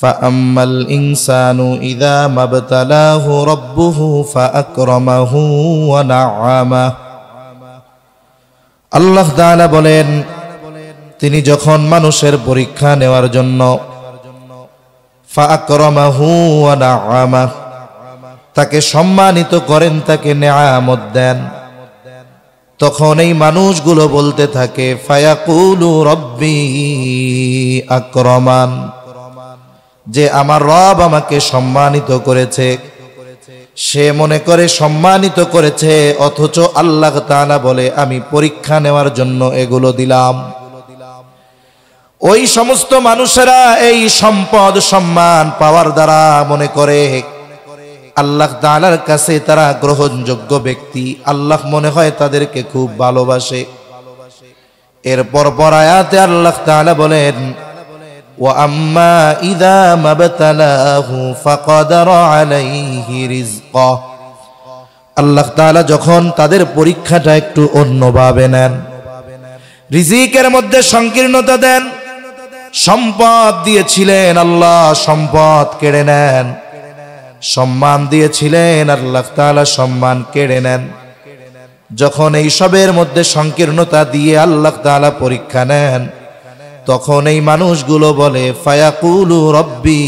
ফাআম্মাল ইনসানু ইযা মাবতালাহু রাব্বুহু ফাআকরামাহু ওয়া না'আমাহু। আল্লাহ তাআলা বলেন, তিনি যখন মানুষের পরীক্ষা নেওয়ার জন্য ফাআকরামাহু ওয়া না'আমাহু, তাকে সম্মানিত করেন, তাকে নেয়ামত দেন, তখন এই মানুষগুলো বলতে থাকে ফায়াকুলু রব্বি আকরামান, যে আমার রব আমাকে সম্মানিত করেছে। সে মনে করে সম্মানিত করেছে, অথচ আল্লাহ তাআলা বলে আমি পরীক্ষা নেওয়ার জন্য এগুলো দিলাম। ওই সমস্ত মানুষেরা এই সম্পদ সম্মান পাওয়ার দ্বারা মনে করে আল্লাহ তাআলার কাছে তারা গ্রহণযোগ্য ব্যক্তি, আল্লাহ মনে হয় তাদেরকে খুব ভালোবাসে। এরপর পর আয়াতে আল্লাহ তাআলা বলেন, ওয়া আম্মা ইযা মাবতালাহু ফাকাদারা আলাইহি রিজকাহ। আল্লাহ তাআলা যখন তাদের পরীক্ষাটা একটু অন্যভাবে নেন, রিজিকের মধ্যে সংকীর্ণতা দেন। সম্পদ দিয়েছিলেন, আল্লাহ সম্পদ কেড়ে নেন। সম্মান দিয়েছিলেন, আল্লাহ তাআলা সম্মান কেড়ে নেন। যখন এই সবের মধ্যে সংকীর্ণতা দিয়ে আল্লাহ তাআলা পরীক্ষা নেন, তখন এই মানুষগুলো বলে ফায়াকুলু রব্বি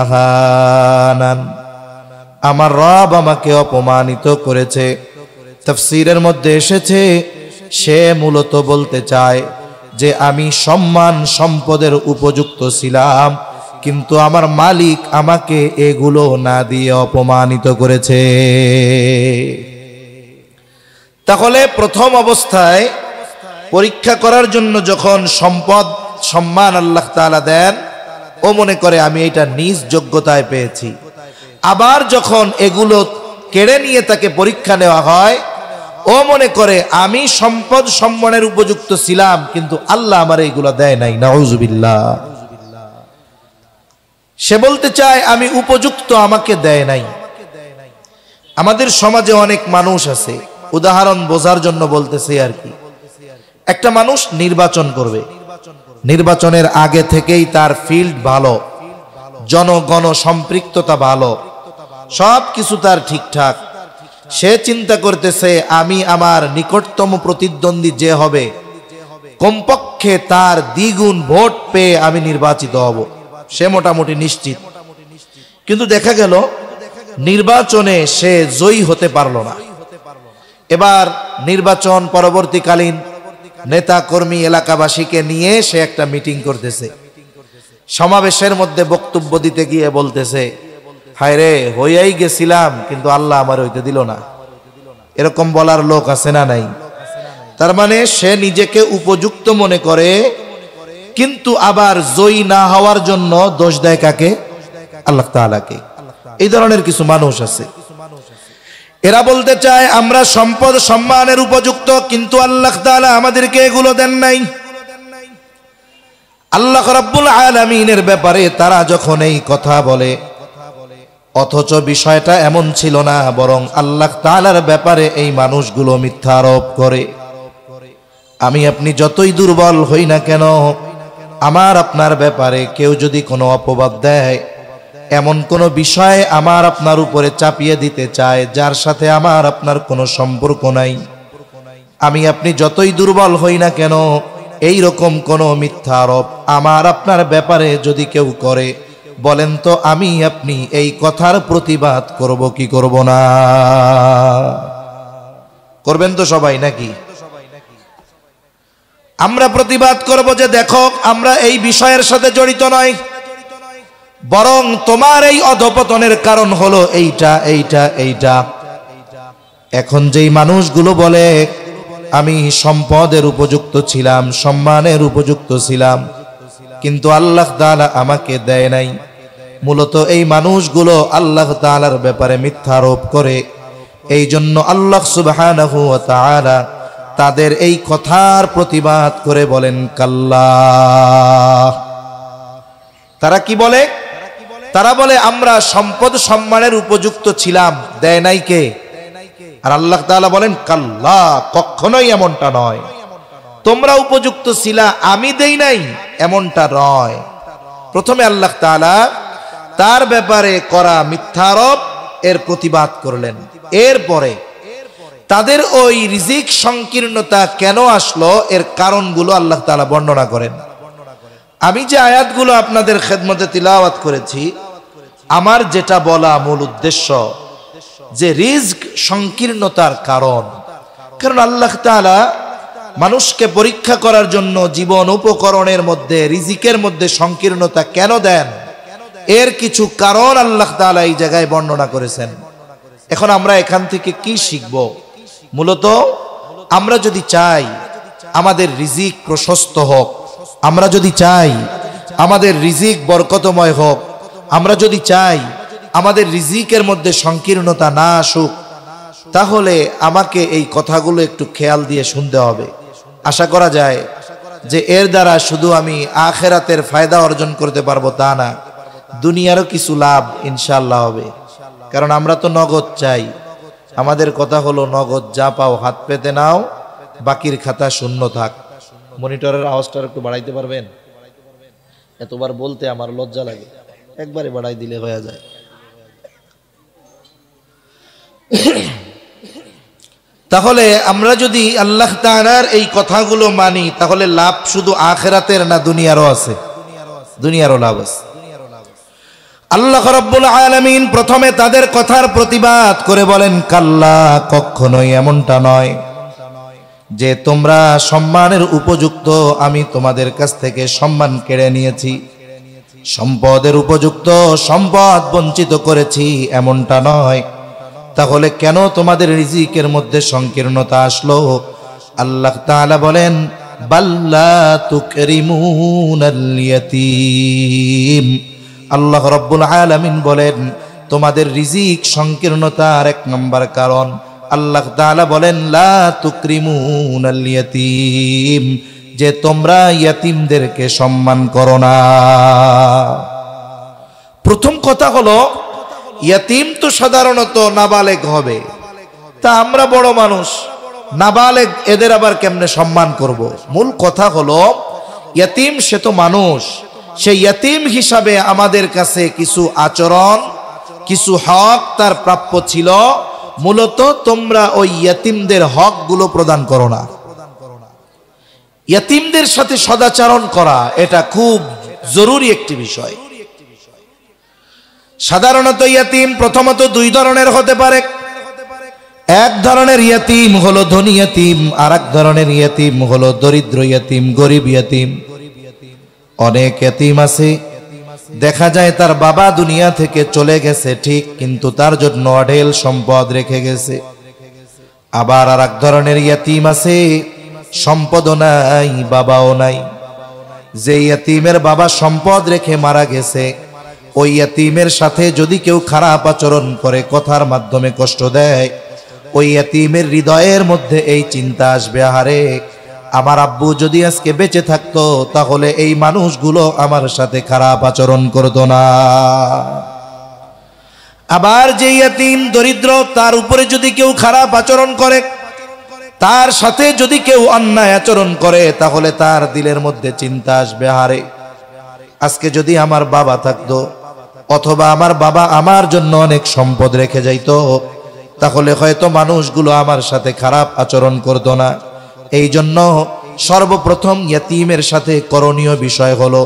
আহানান, আমার রব আমাকে অপমানিত করেছে। তাফসীরের মধ্যে এসেছে, সে মূলত বলতে চায় যে আমি সম্মান সম্পদের উপযুক্ত ছিলাম, কিন্তু আমার মালিক আমাকে এগুলো না দিয়ে অপমানিত করেছে। তাহলে প্রথম অবস্থায় পরীক্ষা করার জন্য যখন সম্পদ সম্মান আল্লাহ তাআলা দেন, ও মনে করে আমি এটা নিজ যোগ্যতায় পেয়েছি। আবার যখন এগুলো কেড়ে নিয়ে তাকে পরীক্ষা নেওয়া হয়, ও মনে করে আমি সম্পদ সম্মানের উপযুক্ত ছিলাম, কিন্তু আল্লাহ আমার এইগুলো দেয় নাই। নাউজুবিল্লাহ। সে বলতে চায় আমি উপযুক্ত, আমাকে দেয় নাই। আমাদের সমাজে অনেক মানুষ আছে, উদাহরণ বোঝার জন্য বলতেছে আর কি। একটা মানুষ নির্বাচন করবে, নির্বাচনের আগে থেকেই তার ফিল্ড ভালো, জনগণ সম্পৃক্ততা ভালো, সব কিছু তার ঠিকঠাক। সে চিন্তা করতেছে আমি আমার নিকটতম প্রতিদ্বন্দ্বী যে হবে, কমপক্ষে তার দ্বিগুণ ভোট পেয়ে আমি নির্বাচিত হব, সে মোটামুটি নিশ্চিত। কিন্তু দেখা গেল নির্বাচনে সে জয়ী হতে পারল না। এবার নির্বাচন পরবর্তীকালীন নেতা কর্মী এলাকাবাসীকে নিয়ে সে একটা মিটিং করতেছে। সমাবেশের মধ্যে বক্তব্য দিতে গিয়ে বলতেছে, হায় রে, হইয়াই গেছিলাম কিন্তু আল্লাহ আমার হইতে দিল না। এরকম বলার লোক আছে না নাই? তার মানে সে নিজেকে উপযুক্ত মনে করে, কিন্তু আবার জয়ী না হওয়ার জন্য দোষ দেয় কাকে? আল্লাহ তাআলাকে। এই ধরনের কিছু মানুষ আছে, এরা বলতে চায় আমরা সম্পদ সম্মানের উপযুক্ত, কিন্তু আল্লাহ তাআলা আমাদেরকে এগুলো দেন নাই। আল্লাহ রাব্বুল আলামিনের ব্যাপারে তারা যখন এই কথা বলে, অথচ বিষয়টা এমন ছিল না, বরং আল্লাহ তাআলার ব্যাপারে এই মানুষগুলো মিথ্যা আরোপ করে। আমি আপনি যতই দুর্বল হই না কেন, আমার আপনার ব্যাপারে কেউ যদি কোনো অপবাদ দেয়, এমন কোনো বিষয় আমার আপনার উপরে চাপিয়ে দিতে চায় যার সাথে আমার আপনার কোনো সম্পর্ক নাই, আমি আপনি যতই দুর্বল হই না কেন, এই রকম কোনো মিথ্যা আরোপ আমার আপনার ব্যাপারে যদি কেউ করে, বলেন তো আমি আপনি এই কথার প্রতিবাদ করব কি করব না? করবেন তো সবাই নাকি? আমরা প্রতিবাদ করব যে দেখো আমরা এই বিষয়ের সাথে জড়িত নয়, বরং তোমার এই অধপতনের কারণ হলো এইটা এইটা এইটা। এখন যেই মানুষগুলো বলে আমি সম্পদের উপযুক্ত ছিলাম, সম্মানের উপযুক্ত ছিলাম, কিন্তু আল্লাহ তাআলা আমাকে দেয় নাই, মূলত এই মানুষগুলো আল্লাহ তাআলার ব্যাপারে মিথ্যা আরোপ করে। এই জন্য আল্লাহ সুবহানাহু ওয়া তাআলা তাদের এই কথার প্রতিবাদ করে বলেন কাল্লা। তারা কি বলে? তারা বলে আমরা সম্পদ সম্মানের উপযুক্ত ছিলাম, দেয় নাই কে? আর আল্লাহ তাআলা বলেন কাল্লা, কখনোই এমনটা নয়। তোমরা উপযুক্ত ছিলা, আমি দেই নাই, এমনটা নয়। প্রথমে আল্লাহ তাআলা তার ব্যাপারে করা মিথ্যারোপ এর প্রতিবাদ করলেন। এরপরে তাদের ওই রিজিক সংকীর্ণতা কেন আসলো এর কারণগুলো আল্লাহ তাআলা বর্ণনা করেন। আমি যে আয়াতগুলো আপনাদের খেদমতে তিলাওয়াত করেছি, আমার যেটা বলা মূল উদ্দেশ্য যে রিজক সংকীর্ণতার কারণ আল্লাহ তাআলা মানুষকে পরীক্ষা করার জন্য জীবন উপকরণের মধ্যে রিজিকের মধ্যে সংকীর্ণতা কেন দেন, এর কিছু কারণ আল্লাহ তাআলা এই জায়গায় বর্ণনা করেছেন। এখন আমরা এখান থেকে কি শিখব? মূলত আমরা যদি চাই আমাদের রিজিক প্রশস্ত হোক, আমরা যদি চাই আমাদের রিজিক বরকতময় হোক, আমরা যদি চাই আমাদের রিজিকের মধ্যে সংকীর্ণতা না আসুক, তাহলে আমাকে এই কথাগুলো একটু খেয়াল দিয়ে শুনতে হবে। আশা করা যায় যে এর দ্বারা শুধু আমি আখিরাতের ফায়দা অর্জন করতে পারবো তা না, দুনিয়ারও কিছু লাভ ইনশাআল্লাহ হবে। কারণ আমরা তো নগদ চাই। আমাদের কথা হলো নগদ যা পাও হাত পেতে নাও, বাকির খাতা শূন্য থাক। মনিটরের আওয়াজটা একটু বাড়াইতে পারবেন? এতবার বলতে আমার লজ্জা লাগে, একবারে বাড়াই দিলে হয়ে যায়। তাহলে আমরা যদি আল্লাহ তাআলার এই কথাগুলো মানি, তাহলে লাভ শুধু আখিরাতের না দুনিয়ারও আছে, দুনিয়ারও লাভ আছে। আল্লাহ রাব্বুল আলামিন প্রথমে তাদের কথার প্রতিবাদ করে বলেন, কাল্লা, কখনোই এমনটা নয় যে তোমরা সম্মানের উপযুক্ত আমি তোমাদের কাছ থেকে সম্মান কেড়ে নিয়েছি, সম্পদের উপযুক্ত সম্পদ বঞ্চিত করেছি, এমনটা নয়। তাহলে কেন তোমাদের রিজিকের মধ্যে সংকীর্ণতা আসলো? আল্লাহ তাআলা বলেন, বাল্লা তুকরিমুনাল ইয়াতীম। আল্লাহ রাব্বুল আলামিন বলেন, তোমাদের রিজিক সংকীর্ণতার এক নম্বর কারণ আল্লাহ তাআলা বলেন, লা তুকরিমুনাল ইয়াতীম, যে তোমরা ইয়াতীমদেরকে সম্মান করো না। প্রথম কথা হলো, ইয়াতীম তো সাধারণত নাবালেগ হবে, তা আমরা বড় মানুষ, নাবালেগ এদের আবার কেমনে সম্মান করব? মূল কথা হলো ইয়াতীম সে তো মানুষ, সেই ইয়াতীম হিসাবে আমাদের কাছে কিছু আচরণ, কিছু হক তার প্রাপ্য ছিল। মূলত তোমরা ওই ইয়াতীমদের হকগুলো প্রদান করো না। ইয়াতীমদের সাথে সদাচরণ করা এটা খুব জরুরি একটি বিষয়। সাধারণত ইয়াতীম প্রথমত দুই ধরনের হতে পারে। এক ধরনের ইয়াতীম হলো ধনী ইয়াতীম, আর এক ধরনের ইয়াতীম হলো দরিদ্র ইয়াতীম, গরিব ইয়াতীম। অনেক ইয়াতীম আছে দেখা যায় তার বাবা দুনিয়া থেকে চলে গেছে ঠিক, কিন্তু তার জন্য অঢেল সম্পদ রেখে গেছে। আবার আর এক ধরনের ইয়াতীম আছে সম্পদও নাই, বাবাও নাই। যে ইয়াতীমের বাবা সম্পদ রেখে মারা গেছে, ওই ইয়াতীমের সাথে যদি কেউ খারাপ আচরণ করে, কথার মাধ্যমে কষ্ট দেয়, ওই ইয়াতীমের হৃদয়ের মধ্যে এই চিন্তা আসবে, আহারে আমার আব্বু যদি আজকে বেঁচে থাকতো তাহলে এই মানুষগুলো আমার সাথে খারাপ আচরণ করতো না। আবার যে ইয়াতীম দরিদ্র, তার উপরে যদি কেউ খারাপ আচরণ করে, তার সাথে যদি কেউ অন্যায় আচরণ করে, তাহলে তার দিলের মধ্যে চিন্তা আসবে, আহারে আজকে যদি আমার বাবা থাকতো, অথবা আমার বাবা আমার জন্য অনেক সম্পদ রেখে যাইতো, তাহলে হয়তো মানুষগুলো আমার সাথে খারাপ আচরণ করতো না। এই জন্য সর্বপ্রথম ইয়াতীমের সাথে করণীয় বিষয় হলো,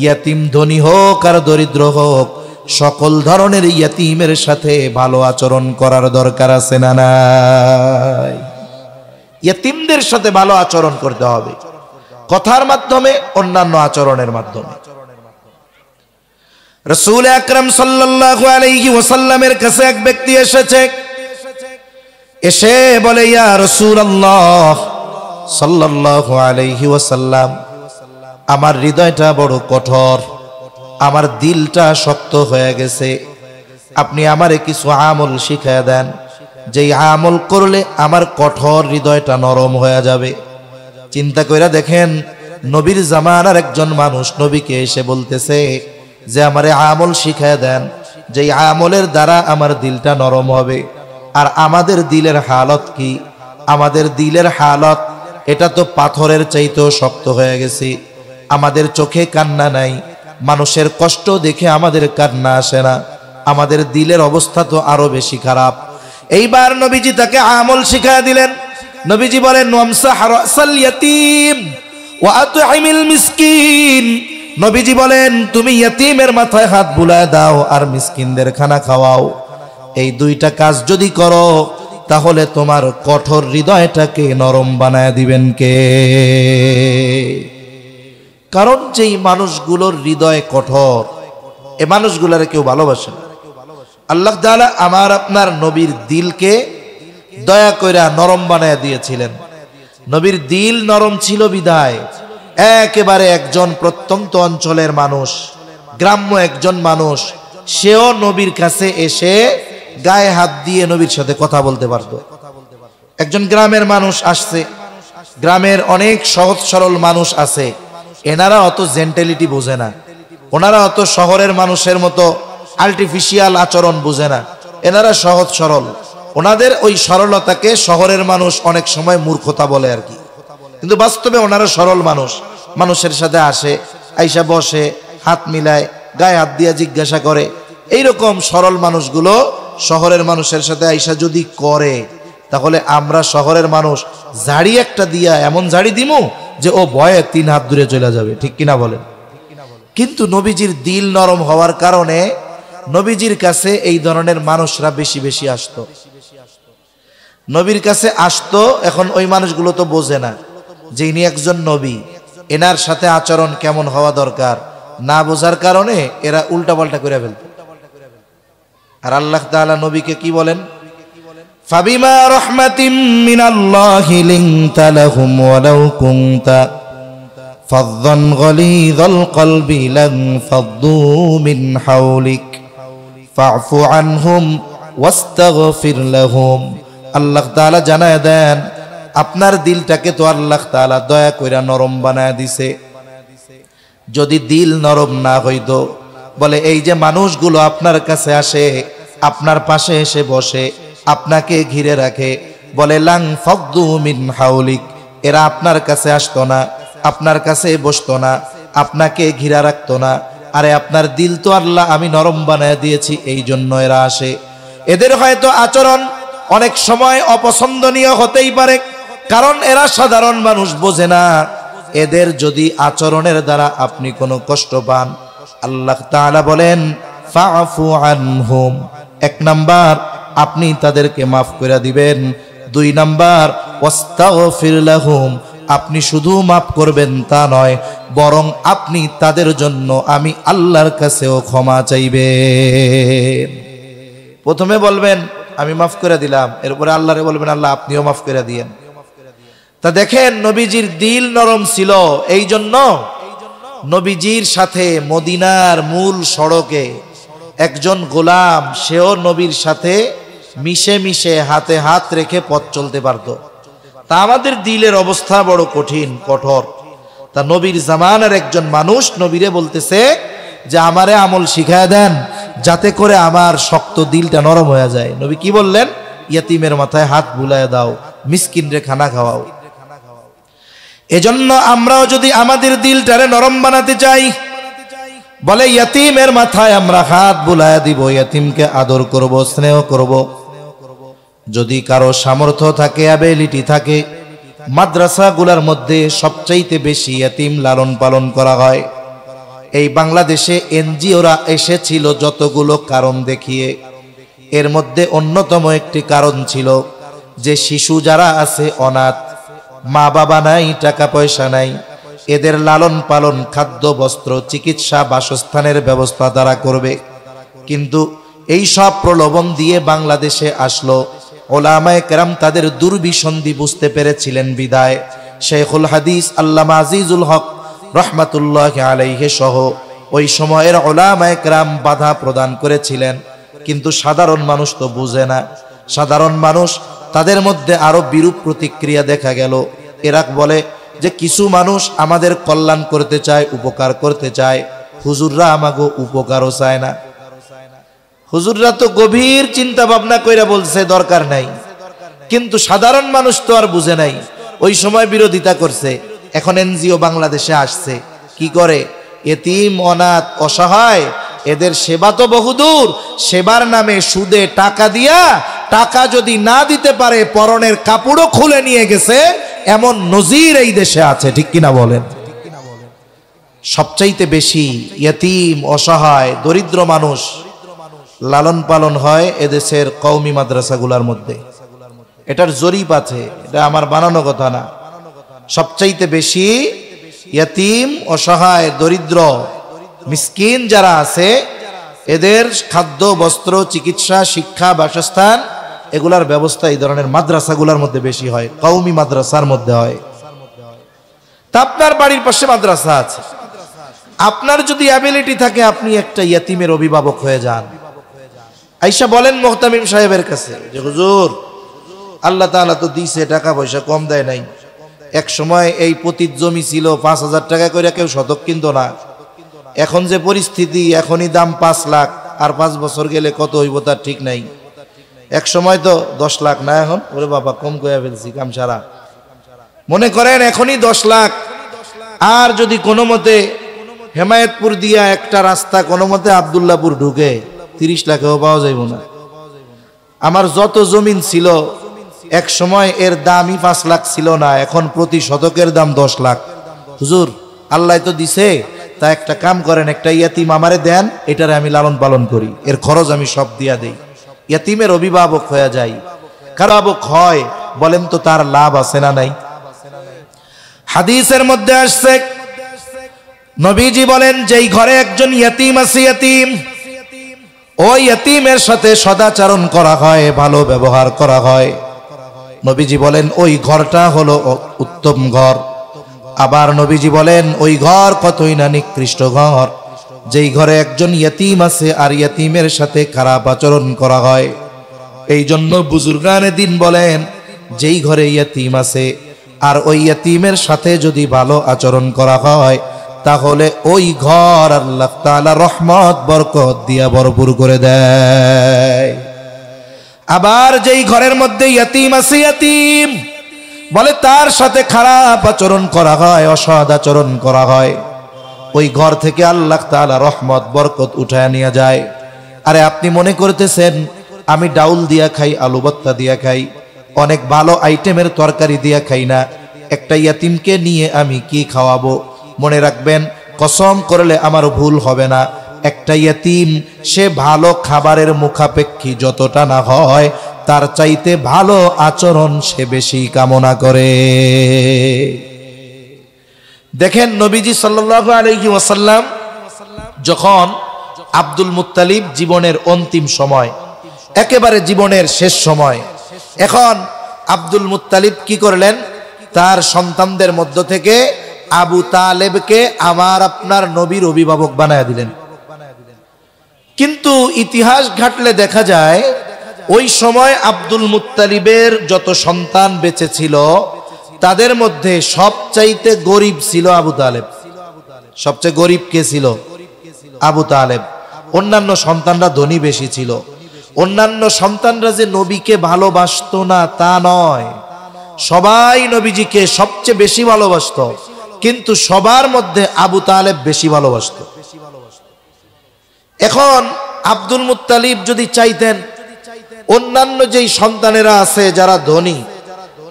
ইয়াতীম ধনী হোক আর দরিদ্র হোক, সকল ধরনের ইয়াতীমের সাথে ভালো আচরণ করার দরকার আছে না নাই? ইয়াতীমদের সাথে ভালো আচরণ করতে হবে, কথার মাধ্যমে, অন্যান্য আচরণের মাধ্যমে। রাসূল আকরাম সাল্লাল্লাহু আলাইহি ওয়াসাল্লামের কাছে এক ব্যক্তি এসেছে, এসে বলে, ইয়া রাসূলুল্লাহ সাল্লাল্লাহু আলাইহি ওয়াসাল্লাম, আমার হৃদয়টা বড় কঠোর, আমার দিলটা শক্ত হয়ে গেছে, আপনি আমারে কিছু আমল শিখায় দেন, যেই আমল করলে আমার কঠোর হৃদয়টা নরম হয়ে যাবে। চিন্তা কইরা দেখেন, নবীর জামানার একজন মানুষ নবীকে এসে বলতেছে যে আমারে আমল শিখায় দেন, যেই আমলের দ্বারা আমার দিলটা নরম হবে। আর আমাদের দিলের হালত কি? আমাদের দিলের হালত এটা তো পাথরের চাইতেও শক্ত হয়ে গেছে। আমাদের চোখে কান্না নাই, মানুষের কষ্ট দেখে আমাদের কান্না আসে না, আমাদের দিলের অবস্থা তো আরো বেশি খারাপ। এইবার নবীজি তাকে আমল শিখায়া দিলেন। নবীজি বলেন ওয়ামসাহ রাসাল ইয়াতীম ওয়া আত'ইমিল মিসকিন। নবীজি বলেন তুমি ইয়াতীমের মাথায় হাত বুলায় দাও আর মিসকিনদের খানা খাওয়াও। এই দুইটা কাজ যদি করো তাহলে তোমার কঠোর হৃদয়টাকে নরম বানায় দিবেন কে? কারণ যেই মানুষগুলোর হৃদয় কঠোর, এ মানুষগুলোর কেউ ভালোবাসে না। আল্লাহ তাআলা আমার আপনার নবীর দিলকে দয়া কইরা নরম বানায় দিয়েছিলেন। নবীর দিল নরম ছিল বিধায় একেবারে একজন প্রত্যন্ত অঞ্চলের মানুষ, গ্রাম্য একজন মানুষ, সেও নবীর কাছে এসে গায়ে হাত দিয়ে নবীর সাথে কথা বলতে পারত। একজন গ্রামের মানুষ আসছে, গ্রামের অনেক সহজ সরল মানুষ আছে, এনারা অত জেন্টেলিটি বোঝে না, ওনারা অত শহরের মানুষের মতো আর্টিফিশিয়াল আচরণ বোঝে না, এনারা সহজ সরল। ওনাদের ওই সরলতাকে শহরের মানুষ অনেক সময় মূর্খতা বলে আর কি, কিন্তু বাস্তবে ওনারা সরল মানুষ। মানুষের সাথে আসে, আইসা বসে, হাত মিলায়, গায়ে হাত দিয়া জিজ্ঞাসা করে। এইরকম সরল মানুষগুলো শহরের মানুষের সাথে আইসা যদি করে, তাহলে আমরা শহরের মানুষ ঝাড়ি একটা দিয়া এমন ঝাড়ি দিমু যে ও ভয়ে 3 হাত দূরে চলে যাবে, ঠিক কিনা বলেন? কিন্তু নবীজির দিল নরম হওয়ার কারণে নবীজির কাছে এই ধরনের মানুষরা বেশি বেশি আসতো, নবীর কাছে আসতো। এখন ওই মানুষগুলো তো বোঝে না যে ইনি একজন নবী, এনার সাথে আচরণ কেমন হওয়া দরকার, না বোঝার কারণে এরা উল্টাপাল্টা করে ফেলত। আর আল্লাহ তাআলা নবীকে কি বলেন? ফাবিমা রাহমাতিম মিনাল্লাহি লিনতা লাহুম ওয়ালাউ কুনতা ফাযযান গালিযাল কলবি লানফাদ্দু মিন হাওলিক ফা'ফু আনহুম ওয়াস্তাগফির লাহুম। আল্লাহ তাআলা জানায় দেন আপনার দিলটাকে তো আল্লাহ তাআলা দয়া কইরা নরম বানায় দিছে। যদি দিল নরম না হইতো, বলে এই যে মানুষগুলো আপনার কাছে আসে, আপনার পাশে এসে বসে, আপনাকে ঘিরে রাখে, বলে লাং ফাদ্দু মিন হাওলিক, এরা আপনার কাছে আসতো না, আপনার কাছে বসতো না, আপনাকে ঘিরা রাখতো না। আরে আপনার দিল তো আল্লাহ আমি নরম বানায় দিয়েছি, এই জন্য এরা আসে। এদের হয়তো আচরণ অনেক সময় অপছন্দনীয় হতেই পারে, কারণ এরা সাধারণ মানুষ, বোঝে না। এদের যদি আচরণের দ্বারা আপনি কোনো কষ্ট পান, আল্লাহ তাআলা বলেন ফা'ফু আনহুম। 1 নাম্বার আপনি তাদেরকে মাফ করে দিবেন। 2 নাম্বার ওয়াস্তাগফির লাহুম, আপনি শুধু মাফ করবেন তা নয়, বরং আপনি তাদের জন্য আমি আল্লাহর কাছেও ক্ষমা চাইবেন। প্রথমে বলবেন আমি মাফ করে দিলাম, এরপরে আল্লাহরে বলবেন আল্লাহ আপনিও মাফ করে দিয়েন। তা দেখেন নবীজির দিল নরম ছিল, এই জন্য নবীজির সাথে মদিনার মূল সড়কে একজন গোলাম, সেও নবীর সাথে মিশে মিশে হাতে হাত রেখে পথ চলতে পারত। তা আমাদের দিলের অবস্থা বড় কঠিন, কঠোর। তা নবীর জামানার একজন মানুষ নবীরে বলতেছে যে আমারে আমল শিখায় দেন, যাতে করে আমার শক্ত দিলটা নরম হয়ে যায়। নবী কি বললেন? ইয়াতিমের মাথায় হাত বুলায় দাও, মিসকিনরে খানা খাওয়াও। এজন্য আমরাও যদি আমাদের দিলটারে নরম বানাতে চাই, বলে ইয়াতিমের মাথায় আমরা হাত বুলায় দিব, ইয়াতিমকে আদর করব, স্নেহ করব। যদি কারো সামর্থ্য থাকে, অ্যাবিলিটি থাকে, মাদ্রাসাগুলোর মধ্যে সবচাইতে বেশি ইয়াতিম লালন পালন করা হয়। এই বাংলাদেশে এনজিওরা এসেছিল যতগুলো কারণ দেখিয়ে, এর মধ্যে অন্যতম একটি কারণ ছিল যে শিশু যারা আছে অনাথ, মা বাবা নাই, টাকা পয়সা নাই, এদের লালন পালন, খাদ্য, বস্ত্র, চিকিৎসা, বাসস্থানের ব্যবস্থা তারা করবে। কিন্তু এই সব প্রলোভন দিয়ে বাংলাদেশে আসলো। ওলামায়ে কেরাম তাদের দুর্বিসন্ধি বুঝতে পেরেছিলেন বিদায় শেখুল হাদিস আল্লামা আজিজুল হক রহমাতুল্লাহি আলাইহি সহ ওই সময়ের ওলামায়ে কেরাম বাধা প্রদান করেছিলেন। কিন্তু সাধারণ মানুষ তো বুঝে না। সাধারণ মানুষ, তাদের মধ্যে আরো বিরূপ প্রতিক্রিয়া দেখা গেল। এরা বলে যে কিছু মানুষ আমাদের কল্যাণ করতে চায়, উপকার করতে চায়, হুজুররা আমাগো উপকারও চায় না। হুজুররা তো গভীর চিন্তা ভাবনা কইরা বলছে দরকার নাই, কিন্তু সাধারণ মানুষ তো আর বুঝে নাই। ওই সময় বিরোধিতা করছে। এখন এনজিও বাংলাদেশে আসছে, কি করে? এতিম অনাথ অসহায় এদের সেবা তো বহুদূর, সেবার নামে সুদে টাকা দিয়া টাকা যদি না দিতে পারে পরনের কাপড়ও খুলে নিয়ে গেছে, এমন নজির এই দেশে আছে, ঠিক কিনা বলেন? সবচাইতে বেশি ইয়তীম অসহায় দরিদ্র মানুষ লালন পালন হয় এদেশের কওমি মাদ্রাসাগুলোর মধ্যে। এটার জরিপ আছে, এটা আমার বানানো কথা না। সবচাইতে বেশি ইয়তীম অসহায় দরিদ্র মিসকিন যারা আছে এদের খাদ্য বস্ত্র চিকিৎসা শিক্ষা বাসস্থান এগুলার ব্যবস্থা এই ধরনের মাদ্রাসাগুলোর মধ্যে বেশি হয়, কওমি মাদ্রাসার মধ্যে হয়। তা আপনার বাড়ির পাশে মাদ্রাসা আছে, আপনার যদি অ্যাবিলিটি থাকে আপনি একটা ইয়তীমের অভিভাবক হয়ে যান। আইসা বলেন মুহতামিম সাহেবের কাছে যে হুজুর আল্লাহ তাআলা তো দিছে, টাকা পয়সা কম দেয় নাই। এক সময় এই পতিত জমি ছিল 5,000 টাকা করে কেউ শতক কিনতো না, এখন যে পরিস্থিতি এখনই দাম 5 লাখ, আর 5 বছর গেলে কত হইব তার ঠিক নাই। এক সময় তো 10 লাখ না, এখন ওরে বাবা কম কইয়া ফেলছি কাম সারা। মনে করেন এখনই 10 লাখ, আর যদি কোনো মতে হেমায়েতপুর দিয়া একটা রাস্তা কোনো মতে আব্দুল্লাহপুর ঢুকে 30 লাখেও পাওয়া যাইব না। আমার যত জমিন ছিল এক সময় এর দামই 5 লাখ ছিল না, এখন প্রতি শতকের দাম 10 লাখ। হুজুর আল্লাহ তো দিছে, তা একটা কাম করেন, একটা ইয়তীম আমারে দেন, এটারে আমি লালন পালন করি, এর খরচ আমি সব দিয়া দেই। ইয়তীমের অভিভাবক হয়ে যাই। কারো অভিভাবক হয় বলেন তো তার লাভ আছে না নাই? হাদিসের মধ্যে আসছে নবীজি বলেন যেই ঘরে একজন ইয়তীম আছে, ইয়তীম ওই ইয়তীমের সাথে সদাচরণ করা হয়, ভালো ব্যবহার করা হয়, নবীজি বলেন ওই ঘরটা হলো উত্তম ঘর। আবার নবীজি বলেন ওই ঘর কতই না নিকৃষ্ট ঘর, যেই ঘরে একজন ইয়তীম আছে আর ইয়তীমের সাথে খারাপ আচরণ করা হয়। এই জন্য বুজুর্গানে দিন বলেন যেই ঘরে ইয়তীম আছে আর ওই ইয়তীমের সাথে যদি ভালো আচরণ করা হয় তাহলে ওই ঘর আল্লাহ তাআলা রহমত বরকত দিয়া ভরপুর করে দেয়। আবার যেই ঘরের মধ্যে ইয়তীম আছে, ইয়তীম বলে তার সাথে খারাপ আচরণ করা হয়, অসৎ আচরণ করা হয়, ওই ঘর থেকে আল্লাহ তাআলা রহমত বরকত উঠায় নিয়ে যায়। আরে আপনি মনে করতেছেন আমি ডাউল দিয়া খাই, আলু ভর্তা দিয়া খাই, অনেক ভালো আইটেমের তরকারি দিয়া খাই না, একটা ইয়তীমকে নিয়ে আমি কি খাওয়াবো? মনে রাখবেন কসম করলে আমার ভুল হবে না, একটা ইয়তীম সে ভালো খাবারের মুখাপেক্ষী যতটা না হয় তার চাইতে ভালো আচরণ সে বেশি কামনা করে। দেখেন নবীজি সাল্লাল্লাহু আলাইহি ওয়াসাল্লাম যখন আব্দুল মুত্তালিব জীবনের অন্তিম সময়, একেবারে জীবনের শেষ সময়, এখন আব্দুল মুত্তালিব কি করলেন? তার সন্তানদের মধ্য থেকে আবু তালেবকে আমার আপনার নবীর অভিভাবক বানায় দিলেন। কিন্তু ইতিহাস ঘাটলে দেখা যায় ওই সময় আব্দুল মুত্তালিবের যত সন্তান বেঁচে ছিল তাদের মধ্যে সবচাইতে গরিব ছিল আবু তালেব। সবচেয়ে গরিব কে ছিল? আবু তালেব। অন্যান্য সন্তানরা ধনী বেশি ছিল। অন্যান্য সন্তানরা যে নবীকে ভালোবাসতো না তা নয়, সবাই নবীজিকে সবচেয়ে বেশি ভালোবাসতো, কিন্তু সবার মধ্যে আবু তালেব বেশি ভালোবাসতো। এখন আব্দুল মুত্তালিব যদি চাইতেন অন্যান্য যেই সন্তানেরা আছে যারা ধনী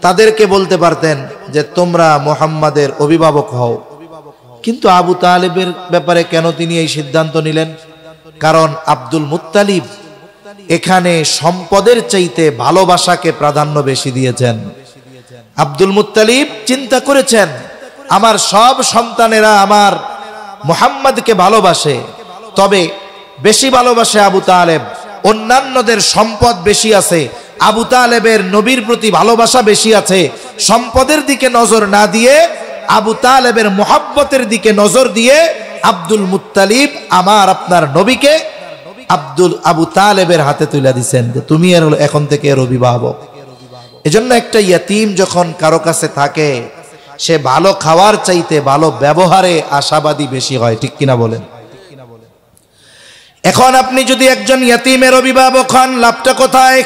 তাদেরকে বলতে পারতেন যে তোমরা মুহাম্মাদের অভিভাবক হও, কিন্তু আবু তালেবের ব্যাপারে কেন তিনি এই সিদ্ধান্ত নিলেন? কারণ আব্দুল মুত্তালিব এখানে সম্পদের চাইতে ভালোবাসাকে প্রাধান্য বেশি দিয়েছেন। আব্দুল মুত্তালিব চিন্তা করেছেন আমার সব সন্তানেরা আমার মুহাম্মাদকে ভালোবাসে, তবে বেশি ভালোবাসে আবু তালেব, অন্যান্যদের সম্পদ বেশি আছে, আবু তালেবের নবীর প্রতি ভালোবাসা বেশি আছে। সম্পদের দিকে নজর না দিয়ে আবু তালেবের মুহাব্বতের দিকে নজর দিয়ে আব্দুল মুত্তালিব আমার আপনার নবীকে আবু তালেবের হাতে তুলে দিচ্ছেন যে তুমি এর এখন থেকে এর অভিভাবক। এজন্য একটা ইয়তীম যখন কারো কাছে থাকে সে ভালো খাওয়ার চাইতে ভালো ব্যবহারে আশাবাদী বেশি হয়, ঠিক কিনা বলেন? এখন আপনি যদি একজন ইয়তীমের অভিভাবক হন লাভটা কোথায়?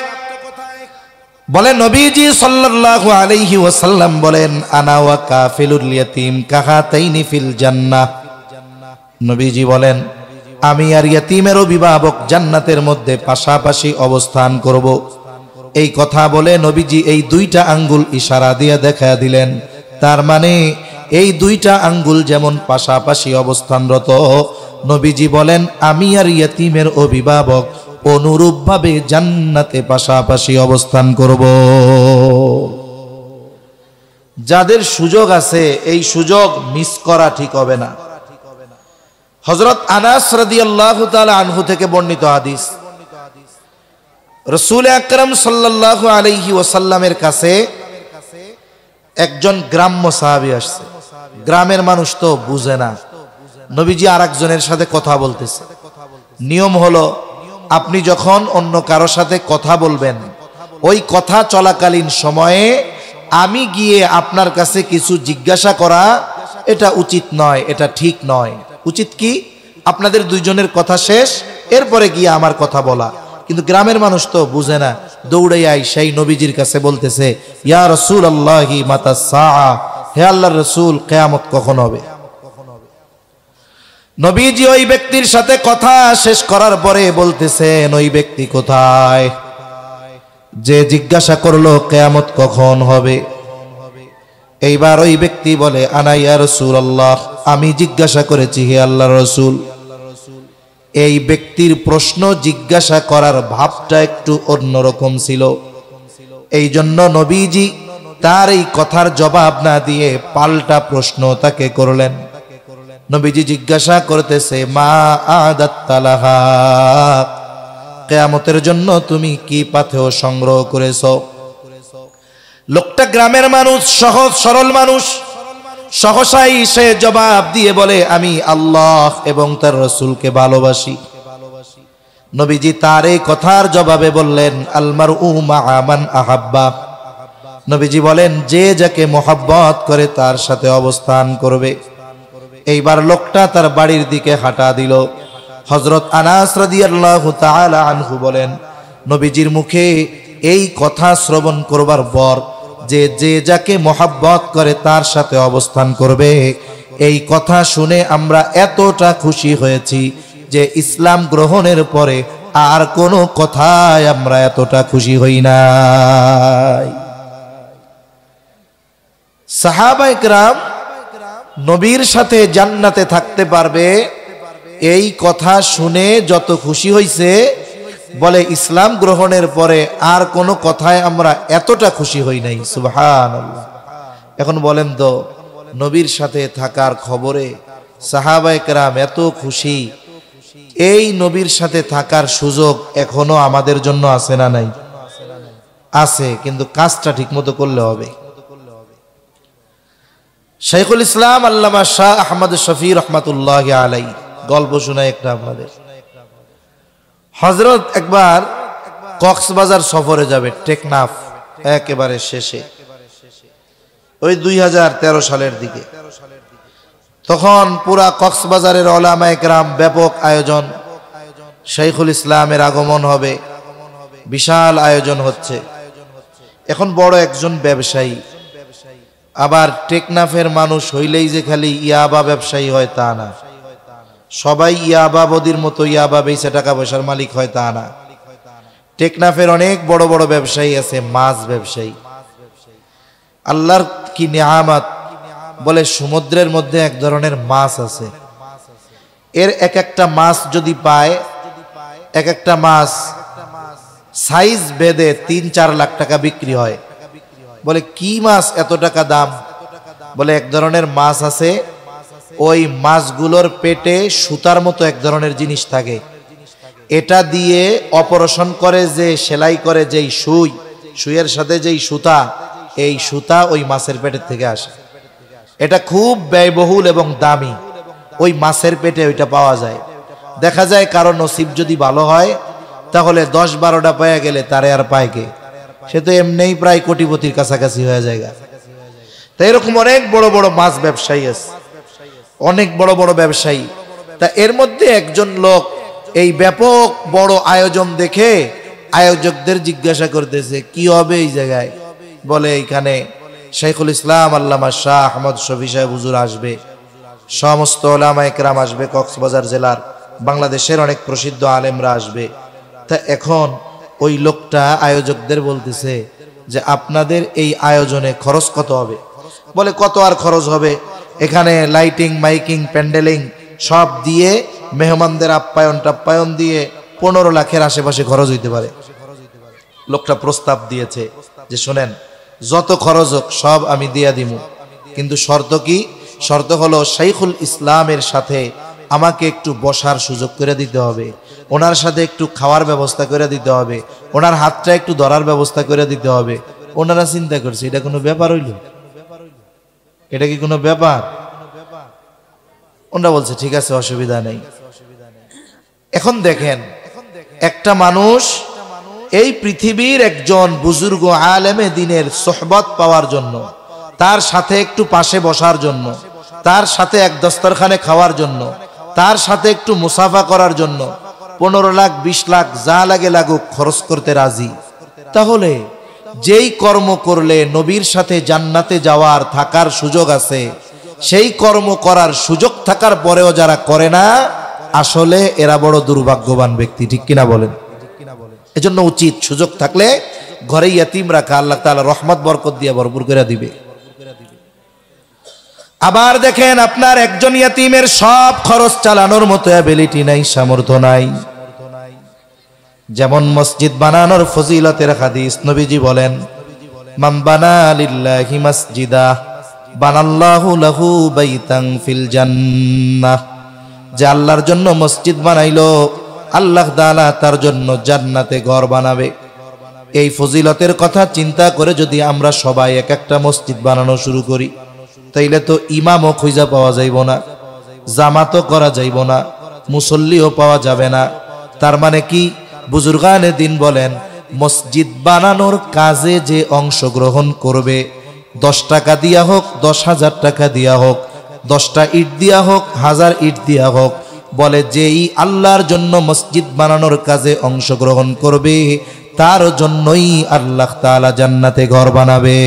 বলেন নবীজি সাল্লাল্লাহু আলাইহি ওয়াসাল্লাম বলেন আনা ওয়া কাফিলুল ইয়তীম কাহাতাইনি ফিল জান্নাহ। নবীজি বলেন, আমি আর ইয়তীমের অভিভাবক জান্নাতের মধ্যে পাশাপাশি অবস্থান করব। এই কথা বলে নবীজি এই দুইটা আঙ্গুল ইশারা দিয়ে দেখায়া দিলেন। তার মানে এই দুইটা আঙ্গুল যেমন পাশাপাশি অবস্থানরত, নবীজি বলেন আমি আর ইয়তীমের অভিভাবক অনুরূপভাবে জান্নাতে পাশাপাশি অবস্থান করব। যাদের সুযোগ আছে এই সুযোগ মিস করা ঠিক হবে না। হযরত আনাস রাদিয়াল্লাহু তাআলা আনহু থেকে বর্ণিত হাদিস, রাসূল আকরাম সাল্লাল্লাহু আলাইহি ওয়াসাল্লামের কাছে একজন গ্রাম্য সাহাবী আসছে। গ্রামের মানুষ তো বুঝে না, নবীজি আরেকজনের সাথে কথা বলতেছে। নিয়ম হলো আপনি যখন অন্য কারো সাথে কথা বলবেন, ওই কথা চলাকালীন সময়ে আমি গিয়ে আপনার কাছে কিছু জিজ্ঞাসা করা এটা উচিত নয়, এটা ঠিক নয়। উচিত কি আপনাদের দুইজনের কথা শেষ, এরপরে গিয়ে আমার কথা বলা। কিন্তু গ্রামের মানুষ তো বুঝে না, দৌড়াই সেই নবীজির কাছে বলতেছে, ইয়া রাসূলুল্লাহি মাতা সাআ, হে আল্লাহর রাসূল কিয়ামত কখন হবে? নবীজি ওই ব্যক্তির সাথে কথা শেষ করার পরে বলতেছেন, ওই ব্যক্তি কোথায় যে জিজ্ঞাসা করলো কিয়ামত কখন হবে? এইবার ওই ব্যক্তি বলে, আনা ইয়া রাসূলুল্লাহ, আমি জিজ্ঞাসা করেছি হে আল্লাহর রাসূল। এই ব্যক্তির প্রশ্ন জিজ্ঞাসা করার ভাবটা একটু অন্যরকম ছিল, এই জন্য নবীজি তার এই কথার জবাব না দিয়ে পাল্টা প্রশ্ন তাকে করলেন। নবীজি জিজ্ঞাসা করতেছে, মা আদাত্তা লাহা, কিয়ামতের জন্য তুমি কি পাথেয় সংগ্রহ করেছো? লোকটা গ্রামের মানুষ, সহজ সরল মানুষ, সহসাই সে জবাব দিয়ে বলে, আমি আল্লাহ এবং তার রাসূলকে ভালোবাসি। নবীজি তার এই কথার জবাবে বললেন, আল মারউ মাআ মান আহাব্বা। নবীজি বলেন, যে যাকে মোহাব্বত করে তার সাথে অবস্থান করবে। এইবার লোকটা তার বাড়ির দিকে হাঁটা দিল। হযরত আনাস রাদিয়াল্লাহু তাআলা আনহু বলেন, নবীজির মুখে এই কথা শ্রবণ করবার পর যে যে যাকে মোহাব্বত করে তার সাথে অবস্থান করবে, এই কথা শুনে আমরা এতটা খুশি হয়েছি যে ইসলাম গ্রহণের পরে আর কোনো কথায় আমরা এতটা খুশি হই নাই। সাহাবায়ে কেরাম নবীর সাথে জান্নাতে থাকতে পারবে এই কথা শুনে যত খুশি হইছে, বলে ইসলাম গ্রহণের পরে আর কোনো কথায় আমরা এতটা খুশি হই নাই। সুবহানাল্লাহ। এখন বলেন তো, নবীর সাথে থাকার খবরে সাহাবায়ে কেরাম এত খুশি, এই নবীর সাথে থাকার সুযোগ এখনো আমাদের জন্য আছে না নাই? আছে, কিন্তু কাজটা ঠিকমতো করলে হবে। শাইখুল ইসলাম আল্লামা শাহ আহমদ শফি রহমাতুল্লাহি আলাইহি গল্প শোনায় একটা আপনাদের। হযরত একবার কক্সবাজার সফরে যাবে, টেকনাফ একেবারে শেষে, ওই 2013 সালের দিকে। তখন পুরা কক্সবাজারের উলামায়ে কেরাম ব্যাপক আয়োজন, শাইখুল ইসলামের আগমন হবে, বিশাল আয়োজন হচ্ছে। এখন বড় একজন ব্যবসায়ী, আবার টেকনাফের মানুষ হইলেই যে খালি ইয়াবা ব্যবসায়ী হয় তা না, সবাই ইয়াবা বদির মতো ইয়াবা বেচে টাকা পয়সার মালিক হয় তা না। টেকনাফের অনেক বড় বড় ব্যবসায়ী আছে, মাছ ব্যবসায়ী। আল্লাহর কি নিয়ামত, বলে সমুদ্রের মধ্যে এক ধরনের মাছ আছে, এর এক একটা মাছ যদি পায়, এক একটা মাছ সাইজ ভেদে 3-4 লাখ টাকা বিক্রি হয়। বলে কি মাছ এত টাকা দাম? বলে এক ধরনের মাছ আছে, ওই মাছগুলোর পেটে সুতার মতো এক ধরনের জিনিস থাকে, এটা দিয়ে অপারেশন করে যে সেলাই করে যেই সুই, সুইয়ের সাথে যেই সুতা, এই সুতা ওই মাছের পেটের থেকে আসে। এটা খুব ব্যয়বহুল এবং দামি, ওই মাছের পেটে ওইটা পাওয়া যায়। দেখা যায় কারো নসিব যদি ভালো হয়, তাহলে 10-12টা পায়া গেলে তারে আর পায় কে? সে তো এমনিই প্রায় কোটিপতির কাছাকাছি হয়ে যায়। তা এরকম অনেক বড় বড় মাছ ব্যবসায়ী আছে, অনেক বড় বড় ব্যবসায়ী। তা এর মধ্যে একজন লোক এই ব্যাপক বড় আয়োজন দেখে আয়োজকদের জিজ্ঞাসা করতেছে, কি হবে এই জায়গায়? বলে এইখানে শাইখুল ইসলাম আল্লামা শাহ আহমদ শফি সাহেব হুজুর আসবে, সমস্ত ওলামায়ে কেরাম আসবে, কক্সবাজার জেলার বাংলাদেশের অনেক প্রসিদ্ধ আলেমরা আসবে। তা এখন ওই লোকটা আয়োজকদের বলতেছে যে আপনাদের এই আয়োজনে খরচ কত হবে? বলে কত আর খরচ হবে, এখানে লাইটিং, মাইকিং, প্যান্ডেলিং সব দিয়ে মেহমানদের আপ্যায়ন টাপ্যায়ন দিয়ে 15 লাখের আশেপাশে খরচ হইতে পারে। লোকটা প্রস্তাব দিয়েছে যে শোনেন, যত খরচ হোক সব আমি দিয়া দিমু, কিন্তু শর্ত কি? শর্ত হলো শাইখুল ইসলামের সাথে আমাকে একটু বসার সুযোগ করে দিতে হবে, ওনার সাথে একটু খাওয়ার ব্যবস্থা করে দিতে হবে, ওনার হাতটা একটু ধরার ব্যবস্থা করে দিতে হবে। ওনারা চিন্তা করছে এটা কোনো ব্যাপার হইল? এটা কি কোনো ব্যাপার? ওনারা বলছে ঠিক আছে, অসুবিধা নেই। এখন দেখেন, একটা মানুষ এই পৃথিবীর একজন বুজুর্গ আলেমে দ্বীনের সোহবত পাওয়ার জন্য, তার সাথে একটু পাশে বসার জন্য, তার সাথে এক দস্তরখানে খাওয়ার জন্য, তার সাথে একটু মুসাফা করার জন্য 15 লাখ 20 লাখ যা লাগে লাগুক খরচ করতে রাজি। তাহলে যেই কর্ম করলে নবীর সাথে জান্নাতে যাওয়ার থাকার সুযোগ আছে, সেই কর্ম করার সুযোগ থাকার পরেও যারা করে না, আসলে এরা বড় দুর্ভাগ্যবান ব্যক্তি। ঠিক কিনা বলেন? এজন্য উচিত সুযোগ থাকলে ঘরে ইয়াতিম রাখা, আল্লাহ তাআলা রহমত বরকত দিয়ে ভরপুর করে দিবে। আবার দেখেন, আপনার একজন ইয়াতিমের সব খরচ চালানোর মতো অ্যাবিলিটি নাই, সামর্থ্য নাই। যেমন মসজিদ বানানোর ফজিলতের হাদিস নবীজি বলেন, মান বানা লিল্লাহি মাসজিদা বানাল্লাহু লাহু বাইতান ফিল জান্নাহ। যে আল্লাহর জন্য মসজিদ বানাইলো, আল্লাহ তাআলা তার জন্য জান্নাতে ঘর বানাবে। এই ফজিলতের কথা চিন্তা করে যদি আমরা সবাই এক একটা মসজিদ বানানো শুরু করি, তাইলে তো ইমামও খুঁজা পাওয়া যাইব না, জামাতও করা যাইব না, মুসল্লিও পাওয়া যাবে না। তার মানে কি? বুজুর্গানে দিন বলেন, মসজিদ বানানোর কাজে যে অংশগ্রহণ করবে, 10 টাকা দিয়া হোক, 10,000 টাকা দিয়া হোক, 10টা ইট দিয়া হোক, 1000 ইট দিয়া হোক, বলে যেই আল্লাহর জন্য মসজিদ বানানোর কাজে অংশগ্রহণ করবে, তার জন্যই আল্লাহ তাআলা জান্নাতে ঘর বানাবে।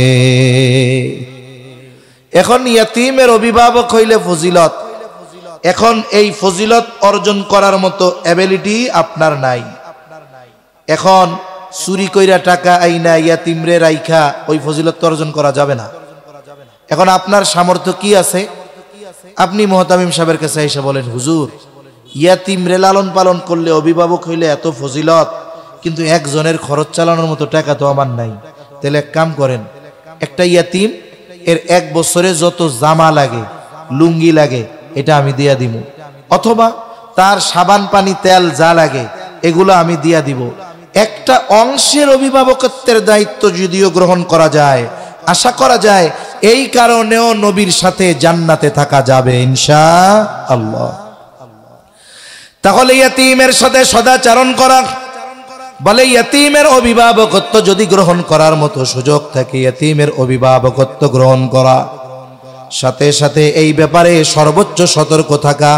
এখন ইয়াতিমের অভিভাবক হইলে ফজিলত, এখন এই ফজিলত অর্জন করার মতো অ্যাবিলিটি আপনার নাই। এখন চুরি কইরা টাকা আইনা ইয়াতিমরে রাইখা ওই ফজিলত অর্জন করা যাবে না। এখন আপনার সামর্থ্য কি আছে? আপনি মুহতামিম সাহেবের কাছে এসে বলেন, হুজুর, ইয়াতিমরে লালন পালন করলে, অভিভাবক হইলে এত ফজিলত, কিন্তু একজনের খরচ চালানোর মতো টাকা তো আমার নাই। তাহলে এক কাম করেন, একটা ইয়াতিম এর 1 বছরে যত জামা লাগে, লুঙ্গি লাগে, এটা আমি দিয়া দিব, অথবা তার সাবান পানি তেল যা লাগে এগুলো আমি দিয়া দিব। একটা অংশের অভিভাবকত্বের দায়িত্ব যদিও গ্রহণ করা যায়, আশা করা যায় এই কারণেও নবীর সাথে জান্নাতে থাকা যাবে ইনশাআল্লাহ। তাহলে ইয়াতিমের সাথে সদাচরণ করা, বলে ইয়াতিমের অভিভাবকত্ব যদি গ্রহণ করার মতো সুযোগ থাকে, ইয়াতিমের অভিভাবকত্ব গ্রহণ করা, সাথে সাথে এই ব্যাপারে সর্বোচ্চ সতর্ক থাকা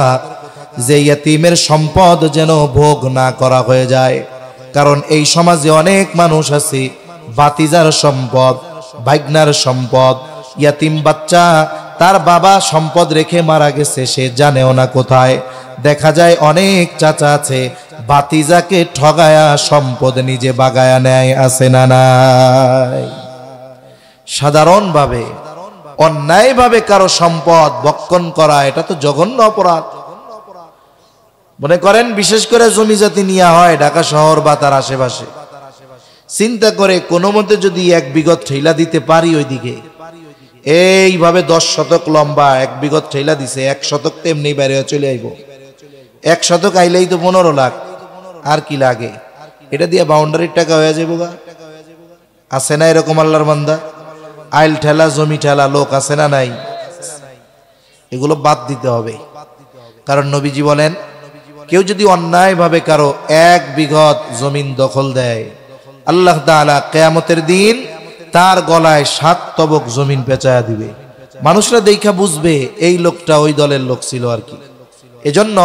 যে ইয়াতিমের সম্পদ যেন ভোগ না করা হয়ে যায়। কারণ এই সমাজে অনেক মানুষ আছে, ভাতিজার সম্পদ, ভাগ্নার সম্পদ, ইয়াতিম বাচ্চা, তার বাবা সম্পদ রেখে মারা গেছে, সে জানেও না কোথায়। দেখা যায় অনেক চাচা আছে, ভাতিজাকে ঠগায়া সম্পদ নিজে বাগায়া নেয়, আছে না নাই? সাধারণভাবে অন্যায়ভাবে কারো সম্পদ ভক্ষণ করা, এটা তো জঘন্য অপরাধ। মনে করেন বিশেষ করে জমি জাতি নিয়ে হয় ঢাকা শহর বা তার আশেপাশে, চিন্তা করে কোনো মতে যদি 1 বিঘত ঠেলা দিতে পারি ওইদিকে, এইভাবে 10 শতক লম্বা 1 বিঘত ঠেলা দিছে, 1 শতক তো এমনি বাইরে চলে আইব। 1 শতক আইলেই তো 15 লাখ, আর কি লাগে? এটা দিয়ে বাউন্ডারির টাকা হয়ে যাবো গা। আছে না এরকম আল্লাহর বান্দা? আইল ঠেলা, জমি ঠেলা লোক আছে না নাই? এগুলো বাদ দিতে হবে। কারণ নবীজি বলেন, কেউ যদি অন্যায়ভাবে কারো 1 বিঘত জমিন দখল দেয়, আল্লাহ তাআলা কিয়ামতের দিন তার গলায় 7 তবক জমিন পেঁচায়া দিবে। মানুষরা দেখা বুঝবে এই লোকটা ওই দলের লোক ছিল আর কি। এজন্য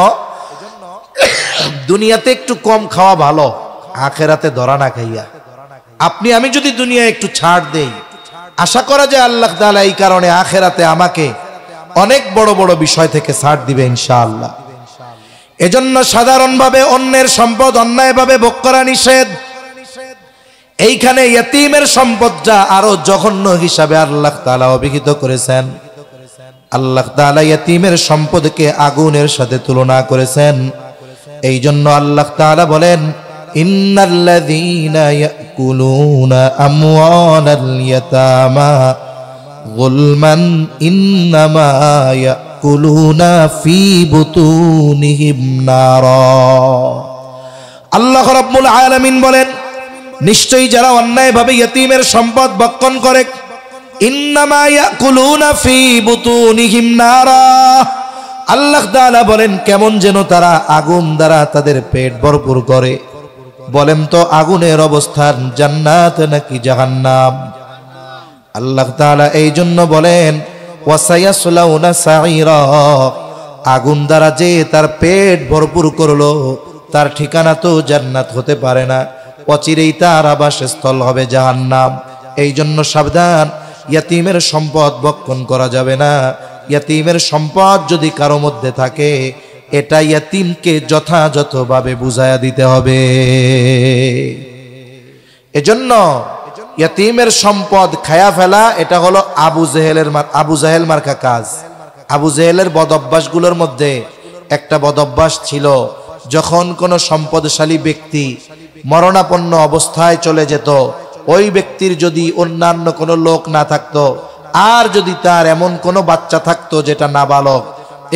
দুনিয়াতে একটু কম খাওয়া ভালো, আখেরাতে ধরা না খাইয়া। আপনি আমি যদি দুনিয়ায় একটু ছাড় দেই, আশা করা যায় আল্লাহ তাআলা এই কারণে আখেরাতে আমাকে অনেক বড় বড় বিষয় থেকে ছাড় দিবে ইনশাআল্লাহ। এজন্য সাধারণভাবে অন্যের সম্পদ অন্যায়ভাবে ভোগ করা নিষেধ। এইখানে ইয়তীমের সম্পদটা আরো জঘন্য হিসাবে আল্লাহ তাআলা অভিহিত করেছেন। আল্লাহ তাআলা ইয়তীমের সম্পদকে আগুনের সাথে তুলনা করেছেন। এই জন্য আল্লাহ তাআলা বলেন, ইন্নাল্লাযীনা ইয়াকুলুনা আমওয়ালাল ইয়াতামা গুলমান ইন্নামা ইয়াকুলুনা ফি বুতুনিহিম নারা। আল্লাহ রাব্বুল আলামিন বলেন, নিশ্চয়ই যারা অন্যায়ভাবে ইয়তীমের সম্পদ ভক্ষণ করে, ইন্নামা ইয়াকুলুনা ফি বুতুনিহিম নারা, আল্লাহ তাআলা বলেন কেমন যেন তারা আগুন দ্বারা তাদের পেট ভরপুর করে। বলেন তো আগুনের অবস্থান জান্নাত নাকি জাহান্নাম? আল্লাহ তাআলা এই জন্য বলেন ওয়াসায়াসলাউনা সাঈরা, আগুন দ্বারা যে তার পেট ভরপুর করলো তার ঠিকানা তো জান্নাত হতে পারে না, অচিরেই তার আবাসস্থল হবে জাহান্নাম। এই জন্য সাবধান, ইয়তীমের সম্পদ ভক্ষণ করা যাবে না। ইয়তীমের সম্পদ যদি কারো মধ্যে থাকে, এটা ইয়তীমকে যথাযথভাবে বুঝায়া দিতে হবে। এজন্য ইয়তীমের সম্পদ খায়া ফেলা এটা হলো আবু জাহেল মার্কা কাজ। আবু জাহেলের বদঅভ্যাসগুলোর মধ্যে একটা বদঅভ্যাস ছিল, যখন কোনো সম্পদশালী ব্যক্তি মরণাপন্ন অবস্থায় চলে যেত, ওই ব্যক্তির যদি অন্যান্য কোনো লোক না থাকতো, আর যদি তার এমন কোনো বাচ্চা থাকতো যেটা নাবালক,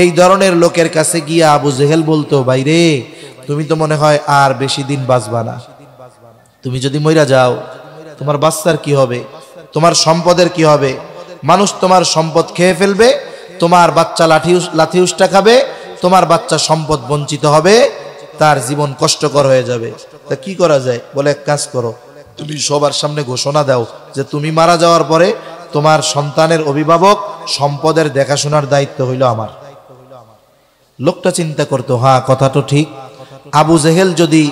এই ধরনের লোকের কাছে গিয়া আবু জেহেল বলতো, ভাইরে তুমি তো মনে হয় আর বেশি দিন বাঁচবা না, তুমি যদি মইরা যাও তোমার বাচ্চার কি হবে, তোমার সম্পদের কি হবে? মানুষ তোমার সম্পদ খেয়ে ফেলবে, তোমার বাচ্চা লাঠি উষ্টা খাবে, তোমার বাচ্চা সম্পদ বঞ্চিত হবে, তার জীবন কষ্টকর হয়ে যাবে। তা কি করা যায়? বলে এক কাজ করো, তুমি সবার সামনে ঘোষণা দাও যে তুমি মারা যাওয়ার পরে তোমার সন্তানের অভিভাবক সম্পদের দেখাশোনার দায়িত্ব হইল আমার। লোকটা চিন্তা করতো, হ্যাঁ কথা তো ঠিক, আবু জেহেল যদি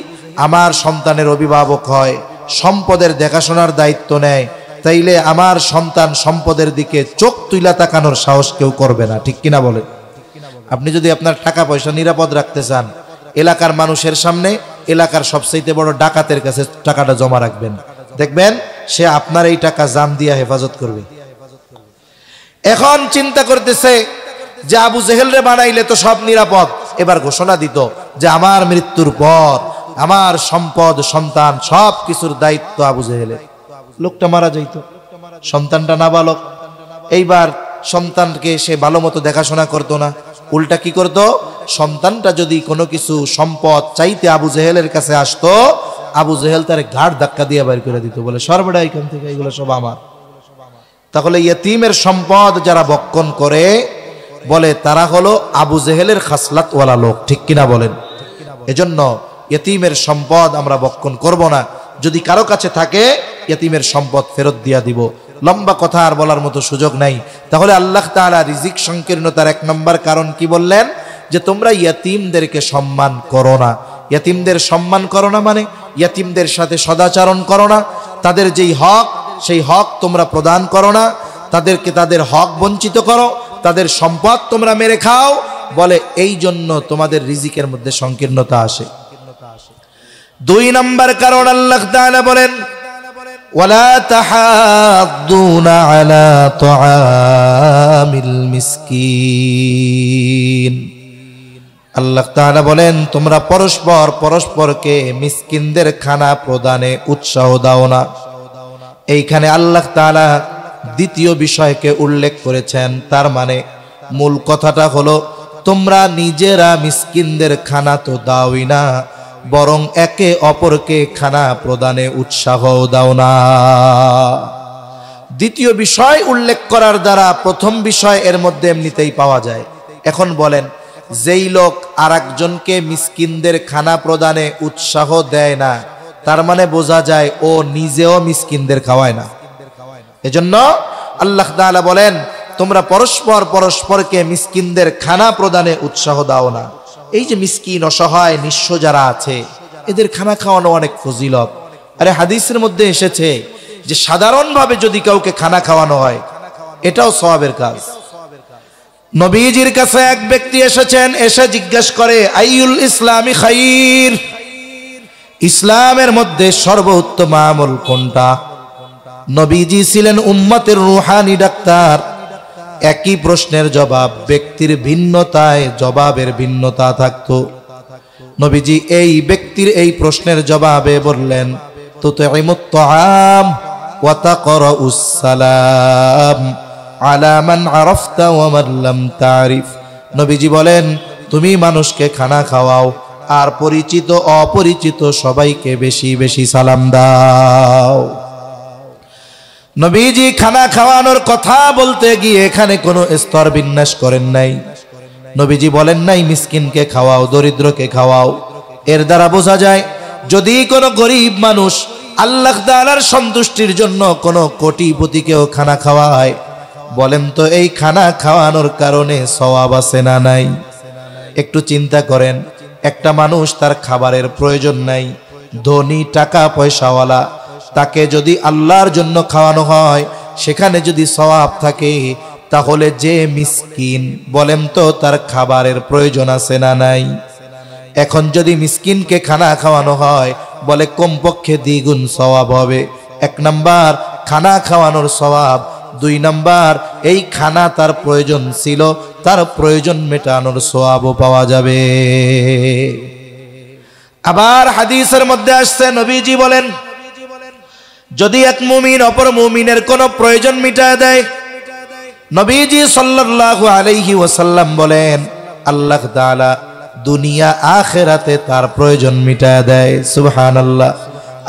আমার সন্তানের অভিভাবক হয়, সম্পদের দেখাশোনার দায়িত্ব নেয়, তাইলে আমার সন্তান সম্পদের দিকে চোখ তুইলা তাকানোর সাহস কেউ করবে না, ঠিক কিনা বলেন? আপনি যদি আপনার টাকা পয়সা নিরাপদ রাখতে চান, এলাকার মানুষের সামনে এলাকার সবচাইতে বড় ডাকাতের কাছে টাকাটা জমা রাখবেন, দেখবেন সে আপনার এই টাকা জান দিয়া হেফাজত করবে। এখন চিন্তা করতেছে যে আবু জেহেলরে বানাইলে তো সব নিরাপদ, এবার ঘোষণা দিত যে আমার মৃত্যুর পর আমার সম্পদ সন্তান সব কিছুর দায়িত্ব আবু জেহেলের। লোকটা মারা যাইত, সন্তানটা নাবালক, এইবার সন্তানকে সে ভালো মতো দেখাশোনা করতো না, উল্টা কি করত, সন্তানটা যদি কোনো কিছু সম্পদ চাইতে আবু জেহেলের কাছে আসতো, আবু জেহেল তার ঘাড় ধাক্কা দিয়ে বাইর করে দিত, বলে সর্বদা এখান থেকে, এগুলো সব আমার। তাহলে ইয়তীমের সম্পদ যারা ভক্ষণ করে, বলে তারা হলো আবু জেহেলের খাসলাতওয়ালা লোক, ঠিক কিনা বলেন? এজন্য ইয়তীমের সম্পদ আমরা ভক্ষণ করব না। যদি কারো কাছে থাকে ইয়তীমের সম্পদ ফেরত দিয়া দিব। লম্বা কথা আর বলার মতো সুযোগ নাই। তাহলে আল্লাহ তাআলা রিজিক সংকীর্ণতার 1 নম্বর কারণ কি বললেন? যে তোমরা ইয়তীমদেরকে সম্মান করো না। ইয়তীমদের সম্মান করো না মানে ইয়তীমদের সাথে সদাচরণ করো না, তাদের যেই হক সেই হক তোমরা প্রদান করো না, তাদেরকে তাদের হক বঞ্চিত করো, তাদের সম্পদ তোমরা মেরে খাও, বলে এই জন্য তোমাদের রিজিকের মধ্যে সংকীর্ণতা আসে। 2 নম্বর কারণ আল্লাহ তাআলা বলেন ওয়ালা তাহাদ্দুনা আলা তুআমিল মিসকিন। আল্লাহ তাআলা বলেন তোমরা পরস্পরকে মিসকিনদের খানা প্রদানে উৎসাহ দাও না। এইখানে আল্লাহ তাআলা দ্বিতীয় বিষয়কে উল্লেখ করেছেন, তার মানে মূল কথাটা হলো তোমরা নিজেরা মিসকিনদের খানা তো দাওই না, বরং একে অপরকে খানা প্রদানে উৎসাহ দাও না। দ্বিতীয় বিষয় উল্লেখ করার দ্বারা প্রথম বিষয় এর মধ্যে এমনিতেই পাওয়া যায়। এখন বলেন, যেই লোক আরেকজনকে মিসকিনদের খানা প্রদানে উৎসাহ দেয় না, তার মানে বোঝা যায় ও নিজেও মিসকিনদের খাওয়ায় না। এজন্য আল্লাহ তাআলা বলেন তোমরা পরস্পরকে মিসকিনদের খানা প্রদানে উৎসাহ দাও না। এই যে মিসকিন অসহায় নিঃস্ব যারা আছে, এদের খানা খাওয়ানো অনেক ফজিলত। আরে হাদিসের মধ্যে এসেছে যে সাধারণভাবে যদি কাউকে খানা খাওয়ানো হয়, এটাও সওয়াবের কাজ। নবীজির কাছে এক ব্যক্তি এসেছেন, এসে জিজ্ঞেস করে আইয়ুল ইসলামি খাইর, ইসলামের মধ্যে সর্বোত্তম আমল কোনটা? নবীজি ছিলেন উম্মতের রুহানি ডাক্তার। একই প্রশ্নের জবাব ব্যক্তির ভিন্নতায় জবাবের ভিন্নতা থাকতো। নবীজি এই ব্যক্তির এই প্রশ্নের জবাবে বললেন তুতঈমুত তাআম ওয়া তাকরাউস সালাম আলা মান আরাফতা ওয়া মান লাম তারিফ। নবীজি বলেন তুমি মানুষকে খানা খাওয়াও আর পরিচিত অপরিচিত সবাইকে বেশি বেশি সালাম দাও। নবীজি খানা খাওয়ানোর কথা বলতে গিয়ে এখানে কোনো স্তর বিন্যাস করেন নাই। নবীজি বলেন নাই মিসকিনকে খাওয়াও, দরিদ্রকে খাওয়াও। এর দ্বারা বোঝা যায় যদি কোনো গরিব মানুষ আল্লাহ তাআলার সন্তুষ্টির জন্য কোনো কোটিপতিকেও খানা খাওয়ায়, বলেন তো এই খানা খাওয়ানোর কারণে সওয়াব আছে না নাই? একটু চিন্তা করেন, একটা মানুষ তার খাবারের প্রয়োজন নাই, ধনী টাকা পয়সাওয়ালা, তাকে যদি আল্লাহর জন্য খাওয়ানো হয় সেখানে যদি সওয়াব থাকে, তাহলে যে মিসকিন বলেন তো তার খাবারের প্রয়োজন আছে না নাই? এখন যদি মিসকিনকে খানা খাওয়ানো হয় বলে কমপক্ষে দ্বিগুণ সওয়াব হবে। এক নাম্বার খানা খাওয়ানোর সওয়াব, দুই নাম্বার এই খানা তার প্রয়োজন ছিল, তার প্রয়োজন মেটানোর সওয়াবও পাওয়া যাবে। আবার হাদিসের মধ্যে আসছে নবীজি বলেন যদি এক মুমিন অপর মুমিনের কোনো প্রয়োজন মিটায় দেয়, নবীজি সাল্লাল্লাহু আলাইহি ওয়াসাল্লাম বলেন আল্লাহ তাআলা দুনিয়া আখিরাতে তার প্রয়োজন মিটায় দেয়। সুবহানাল্লাহ।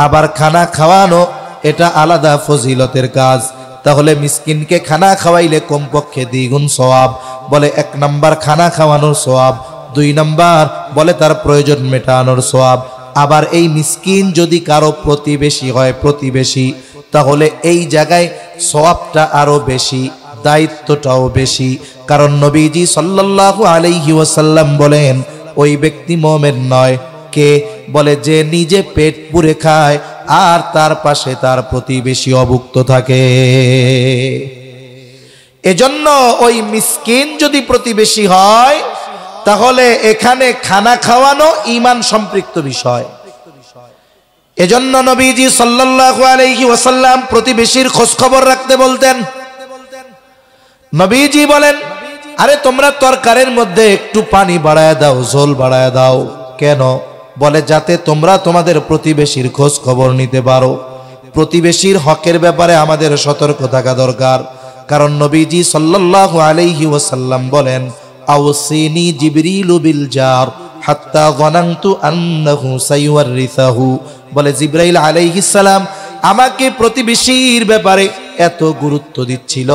আবার খানা খাওয়ানো এটা আলাদা ফজিলতের কাজ। তাহলে মিসকিনকে খানা খাওয়াইলে কমপক্ষে দ্বিগুণ সওয়াব। বলে এক নাম্বার খানা খাওয়ানোর সওয়াব, দুই নাম্বার বলে তার প্রয়োজন মেটানোর সওয়াব। আবার এই মিসকিন যদি কারো প্রতিবেশী হয়, প্রতিবেশী, তাহলে এই জায়গায় সওয়াবটা আরো বেশি, দায়িত্বটাও বেশি। কারণ নবীজি সাল্লাল্লাহু আলাইহি ওয়াসাল্লাম বলেন ওই ব্যক্তি মুমিন নয়। কে? বলে যে নিজে পেট পুরে খায় আর তার পাশে তার প্রতিবেশী অভুক্ত থাকে। এজন্য ওই মিসকিন যদি প্রতিবেশী হয় তাহলে এখানে খানা খাওয়ানো ঈমান সম্পৃক্ত বিষয়। এজন্য নবীজি সাল্লাল্লাহু আলাইহি ওয়াসাল্লাম প্রতিবেশীর খোঁজ খবর রাখতে বলতেন। নবীজি বলেন আরে তোমরা তরকারির মধ্যে একটু পানি বাড়ায় দাও, ঝোল বাড়ায় দাও। কেন? বলে যাতে তোমরা তোমাদের প্রতিবেশীর খোঁজ খবর নিতে পারো। প্রতিবেশীর হকের ব্যাপারে আমাদের সতর্ক থাকা দরকার। কারণ নবীজি সাল্লাল্লাহু আলাইহি ওয়াসাল্লাম বলেন আওসিনি জিবরিলু বিল জার হাত্তা যানানতু আন্নাহু সাইওয়ারিসাহু। বলে জিবরাইল আলাইহিস সালাম আমাকে প্রতিবেশীর ব্যাপারে এত গুরুত্ব দিচ্ছিল,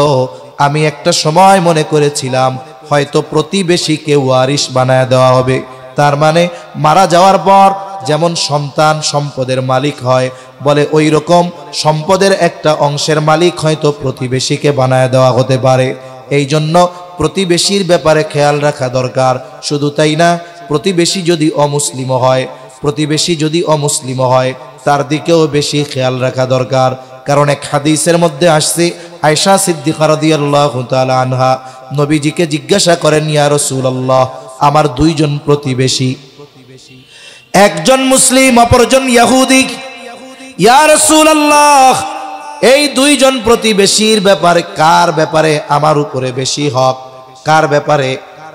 আমি একটা সময় মনে করেছিলাম হয়তো প্রতিবেশীকে ওয়ারিশ বানায় দেওয়া হবে। তার মানে মারা যাওয়ার পর যেমন সন্তান সম্পদের মালিক হয়, বলে ওই রকম সম্পদের একটা অংশের মালিক হয়তো প্রতিবেশীকে বানায় দেওয়া হতে পারে। এই জন্য প্রতিবেশীর ব্যাপারে খেয়াল রাখা দরকার। শুধু তাই না, প্রতিবেশী যদি অমুসলিম হয়, প্রতিবেশী যদি অমুসলিম হয় তার দিকেও বেশি খেয়াল রাখা দরকার। কারণ এক হাদিসের মধ্যে আসছে আয়েশা সিদ্দিকা রাদিয়াল্লাহু তাআলা আনহা নবীজিকে জিজ্ঞাসা করেন ইয়া রাসূলুল্লাহ আমার দুইজন প্রতিবেশী, একজন মুসলিম অপরজন ইহুদি, ইয়া রাসূলুল্লাহ এই দুইজন প্রতিবেশীর ব্যাপারে কার ব্যাপারে আমার উপরে বেশি হক, কার ব্যাপারে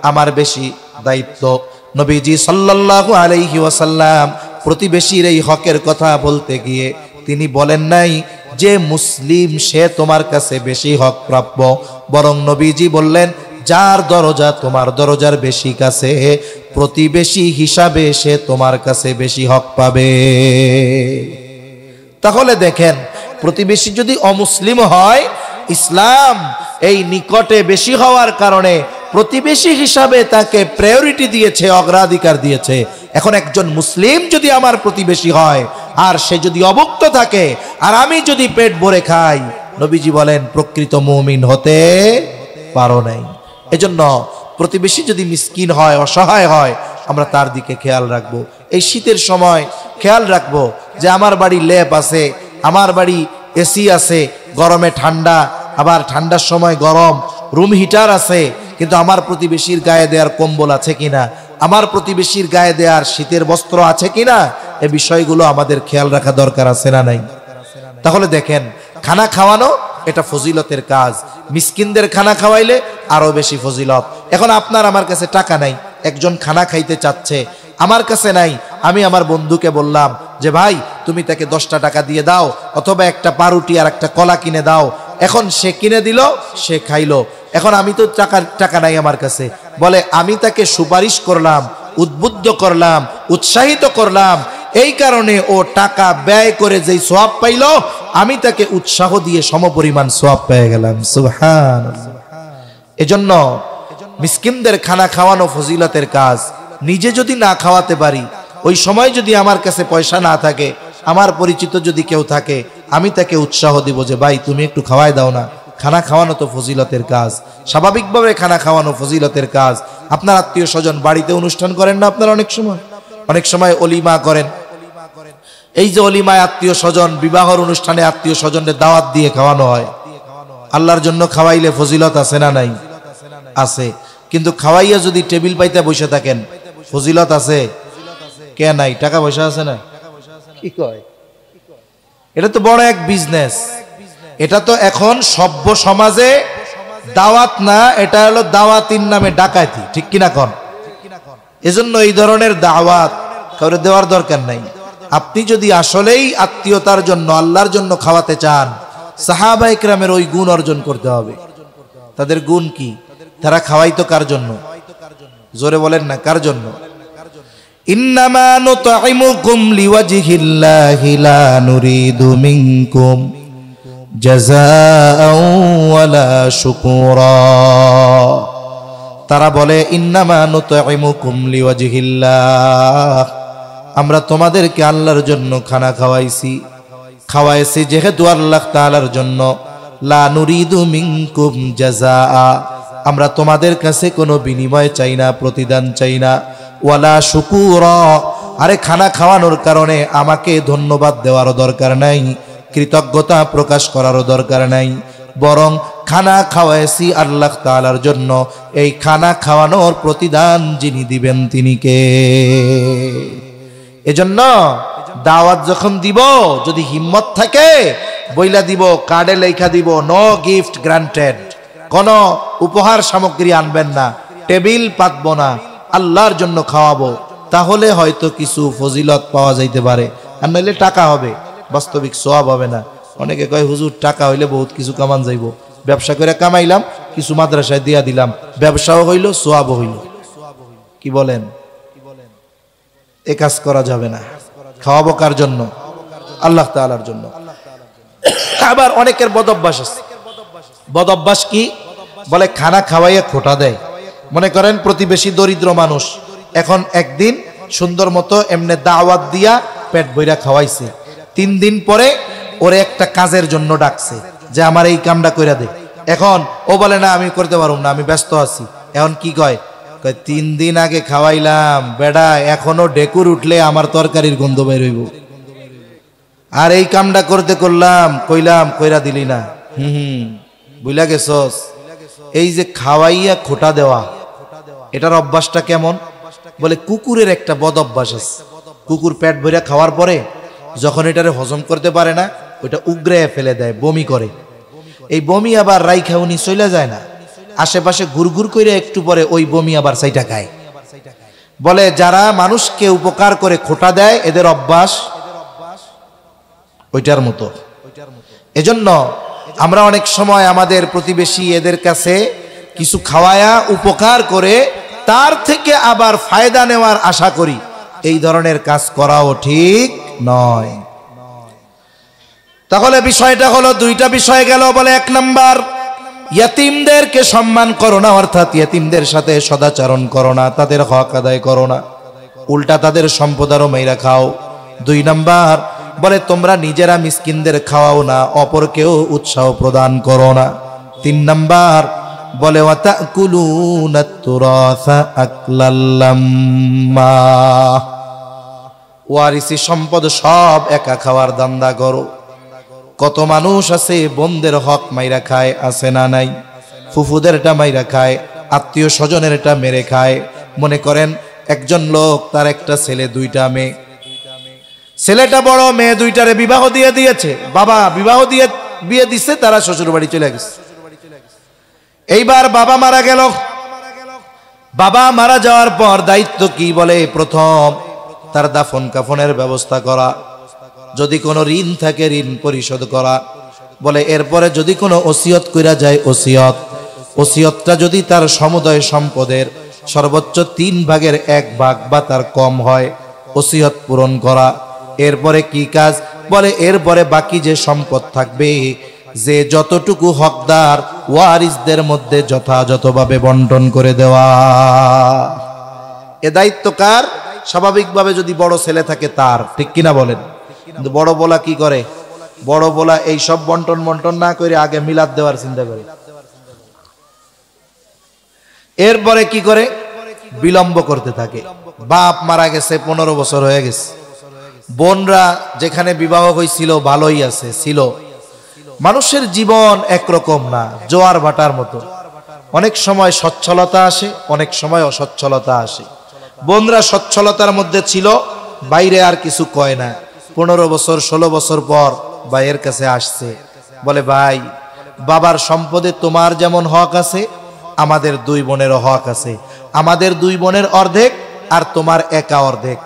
আমার বেশি দায়িত্ব? নবীজি সাল্লাল্লাহু আলাইহি ওয়াসাল্লাম প্রতিবেশীর এই হকের কথা বলতে গিয়ে তিনি বলেন নাই যে মুসলিম সে তোমার কাছে বেশি হক প্রাপ্য, বরং নবীজি বললেন যার দরজা তোমার দরজার বেশি কাছে, প্রতিবেশী হিসাবে সে তোমার কাছে বেশি হক পাবে। তাহলে দেখেন প্রতিবেশী যদি অমুসলিম হয়, ইসলাম এই নিকটে বেশি হওয়ার কারণে প্রতিবেশী হিসাবে তাকে প্রায়োরিটি দিয়েছে, অগ্রাধিকার দিয়েছে। এখন একজন মুসলিম যদি আমার প্রতিবেশী হয় আর সে যদি অভুক্ত থাকে আর আমি যদি পেট ভরে খাই, নবীজি বলেন প্রকৃত মুমিন হতে পারো নাই। এজন্য প্রতিবেশী যদি মিসকিন হয়, অসহায় হয়, আমরা তার দিকে খেয়াল রাখবো। এই শীতের সময় খেয়াল রাখবো যে আমার বাড়ি ল্যাপ আছে, আমার বাড়ি এসি আছে, গরমে ঠান্ডা, আবার ঠান্ডার সময় গরম, রুম হিটার আছে, কিন্তু আমার প্রতিবেশীর গায়ে দেওয়ার কম্বল আছে কিনা, আমার প্রতিবেশীর গায়ে দেওয়ার শীতের বস্ত্র আছে কিনা, এই বিষয়গুলো আমাদের খেয়াল রাখা দরকার আছে না নাই? তাহলে দেখেন, খানা খাওয়ানো এটা ফজিলতের কাজ। মিসকিনদের খানা খাওয়াইলে আরো বেশি ফজিলত। এখন আপনার আমার কাছে টাকা নাই, একজন খানা খাইতে চাচ্ছে, আমার কাছে নাই, আমি আমার বন্ধুকে বললাম যে ভাই তুমি তাকে 10টা টাকা দিয়ে দাও, অথবা একটা পাউরুটি আর একটা কলা কিনে দাও। এখন সে কিনে দিল, সে খাইলো। এখন আমি তো টাকা নাই আমার কাছে, বলে আমি তাকে সুপারিশ করলাম, উদ্বুদ্ধ করলাম, উৎসাহিত করলাম, এই কারণে ও টাকা ব্যয় করে যেই সওয়াব পাইল, আমি তাকে উৎসাহ দিয়ে সমপরিমাণ সওয়াব পেয়ে গেলাম। সুবহানাল্লাহ। এজন্য মিসকিনদের খানা খাওয়ানো ফজিলতের কাজ। নিজে যদি না খাওয়াতে পারি, ওই সময় যদি আমার কাছে পয়সা না থাকে, আমার পরিচিত যদি কেউ থাকে, আমি তাকে উৎসাহ দিব যে ভাই তুমি একটু খাওয়াই দাও না। খানা খাওয়ানো তো ফজিলতের কাজ, স্বাভাবিকভাবে খানা খাওয়ানো ফজিলতের কাজ। আপনার আত্মীয় স্বজন বাড়িতে অনুষ্ঠান করেন না আপনারা? অনেক সময় অলিমা করেন। এই যে অলিমায় আত্মীয় স্বজন, বিবাহর অনুষ্ঠানে আত্মীয় স্বজনদের দাওয়াত দিয়ে খাওয়ানো হয়। আল্লাহর জন্য খাওয়াইলে ফজিলত আছে না নাই? আছে। কিন্তু খাওয়াইয়া যদি টেবিল পাইতে বসে থাকেন, ফজিলত আছে কে নাই? টাকা পয়সা আছে না? কি কয়? এটা তো বড় এক বিজনেস। এটা তো এখন সভ্য সমাজে দাওয়াত না, এটা হলো দাওয়াতির নামে ডাকাতি, ঠিক কিনা কোন? এজন্য এই ধরনের দাওয়াত কাউরে দেওয়ার দরকার নাই। আপনি যদি আসলেই আত্মীয়তার জন্য, আল্লাহর জন্য খাওয়াতে চান, সাহাবায়ে কেরামের ওই গুণ অর্জন করতে হবে। তাদের গুণ কি? তারা খাওয়াইতো কার জন্য? জোরে বলেন না, কার জন্য? ইন্নামা নুতঈমুকুম লিওয়াজহিল্লাহি লা নুরিদু মিনকুম জাযাআও ওয়ালা শুকুরা। তারা বলে ইন্নামা নুতঈমুকুম লিওয়াজহিল্লাহ, আমরা তোমাদেরকে আল্লাহর জন্য খানা খাওয়াইছি যেহেতু আল্লাহ তাআলার জন্য। লা নুরিদু মিনকুম জাযাআ, আমরা তোমাদের কাছে কোনো বিনিময় চাই না, প্রতিদান চাই না। ওয়ালা শুকুরা, আরে খানা খাওয়ানোর কারণে আমাকে ধন্যবাদ দেওয়ারও দরকার নাই, কৃতজ্ঞতা প্রকাশ করারও দরকার নাই, বরং খানা খাওয়াইছি আল্লাহ তাআলার জন্য। এই খানা খাওয়ানোর প্রতিদান যিনি দিবেন তিনি কে? এজন্য দাওয়াত যখন দিব, যদি হিম্মত থাকে বইলা দিব, কার্ডে লেখা দিব, নো গিফট গ্রান্টেড, কোন উপহার সামগ্রী আনবেন না, টেবিল পাতবো না, আল্লাহর জন্য খাওয়াবো। তাহলে হয়তো কিছু ফজিলত পাওয়া যাইতে পারে, আর নইলে টাকা হবে, বাস্তবিক সওয়াব হবে না। অনেকে কয় হুজুর টাকা হইলে বহুত কিছু কামান যাইব, ব্যবসা করে কামাইলাম, কিছু মাদ্রাসায় দিয়া দিলাম, ব্যবসাও হইল, সওয়াবও হইল। কি বলেন? এ কাজ করা যাবে না। খাওয়াবো কার জন্য? আল্লাহ তাআলার জন্য। আবার অনেকের বদঅভ্যাস আছে। বদঅভ্যাস কি? বলে খানা খাওয়াইয়া খোটা দেয়। মনে করেন প্রতিবেশী দরিদ্র মানুষ, এখন একদিন সুন্দর মতো এমনি দাওয়াত দিয়া পেট বইরা খাওয়াইছে, 3 দিন পরে ওরে একটা কাজের জন্য ডাকছে যে আমার এই কামটা কইরা দে। এখন ও বলে না আমি করতে পারুম না, আমি ব্যস্ত আছি। এখন কি কয়? 3 দিন আগে খাওয়াইলাম বেডা, এখনো ডেকুর উঠলে আমার তরকারির গন্ধ বের হইব, আর এই কামটা কইলাম কইরা দিলি না, বুঝলা গেছস? এই যে খাওয়াইয়া খোটা দেওয়া, এটার অভ্যাসটা কেমন? বলে কুকুরের একটা বদ অভ্যাস আছে। কুকুর পেট ভরে খাওয়ার পরে যখন এটারে হজম করতে পারে না, ওইটা উগড়ে ফেলে দেয়, বমি করে। এই বমি আবার রাইখা উনি চলে যায় না, আশেপাশে ঘুরঘুর করে একটু পরে ওই বমি আবার সাইটা খায়। বলে যারা মানুষকে উপকার করে খোটা দেয়, এদের অভ্যাস ওইটার মতো। এজন্য আমরা অনেক সময় আমাদের প্রতিবেশী এদের কাছে কিছু খাওয়ায়া উপকার করে তার থেকে আবার ফায়দা নেওয়ার আশা করি, এই ধরনের কাজ করাও ঠিক নয়। তাহলে বিষয়টা হলো, 2টা বিষয় গেল। বলে 1 নাম্বার, ইয়াতিমদেরকে সম্মান করো না, অর্থাৎ ইয়াতিমদের সাথে সদাচরণ করো না, তাদের হক আদায় করো না, উল্টা তাদের সম্পদ আরো মাইরা খাও। 2 নাম্বার বলে তোমরা নিজেরা মিসকিনদের খাওয়াও না, অপরকেও উৎসাহ প্রদান করো না। 3 নাম্বার বলে ওয়াতাকুলুনাত তুরাসা আকলাল লাম্মা, ওয়ারিসি সম্পদ সব একা খাওয়ার দান্দা করো। কত মানুষ আছে বোনদের হক মাইরা খায়, আছে না নাই? ফুফুদেরটা মাইরা খায়, আত্মীয় স্বজনের এটা মেরে খায়। মনে করেন একজন লোক, তার একটা ছেলে, দুইটা মেয়ে, ছেলেটা বড়, মেয়ে দুইটারে বিবাহ দিয়ে দিয়েছে, বাবা বিবাহ দিয়ে বিয়ে দিচ্ছে, তারা শ্বশুর বাড়ি চলে গেছে। এইবার বাবা মারা গেল। বাবা মারা যাওয়ার পর দায়িত্ব কি? বলে প্রথম তার দাফন কাফনের ব্যবস্থা করা, যদি কোনো ঋণ থাকে ঋণ পরিশোধ করা। বলে এরপরে যদি কোনো ওসিয়ত কইরা যায়, ওসিয়তটা যদি তার সমুদয় সম্পদের সর্বোচ্চ 3 ভাগের 1 ভাগ বা তার কম হয়, ওসিয়ত পূরণ করা। এরপরে কি কাজ? বলে এরপরে বাকি যে সম্পদ থাকবে, যে যতটুকু হকদার, ওয়ারিসদের মধ্যে যথাযথভাবে বন্টন করে দেওয়া। এ দায়িত্ব কার? স্বাভাবিকভাবে যদি বড় ছেলে থাকে তার, ঠিক কিনা বলেন? কিন্তু বড় বলা কি করে? বড় বলা এই সব বন্টন না করে আগে মিলাদ দেওয়ার চিন্তা করে। এরপরে কি করে? বিলম্ব করতে থাকে। বাপ মারা গেছে, 15 বছর হয়ে গেছে, বোনরা যেখানে বিবাহ হয়েছিল ভালোই আছে ছিল। মানুষের জীবন একরকম না, জোয়ার ভাটার মতো। অনেক সময় সচ্ছলতা আসে, অনেক সময় অসচ্ছলতা আসে। বোনরা সচ্ছলতার মধ্যে ছিল, বাইরে আর কিছু কয় না। 15 বছর 16 বছর পর ভাইয়ের কাছে আসছে, বলে ভাই, বাবার সম্পদে তোমার যেমন হক আছে, আমাদের 2 বোনেরও হক আছে। আমাদের 2 বোনের অর্ধেক আর তোমার একা অর্ধেক।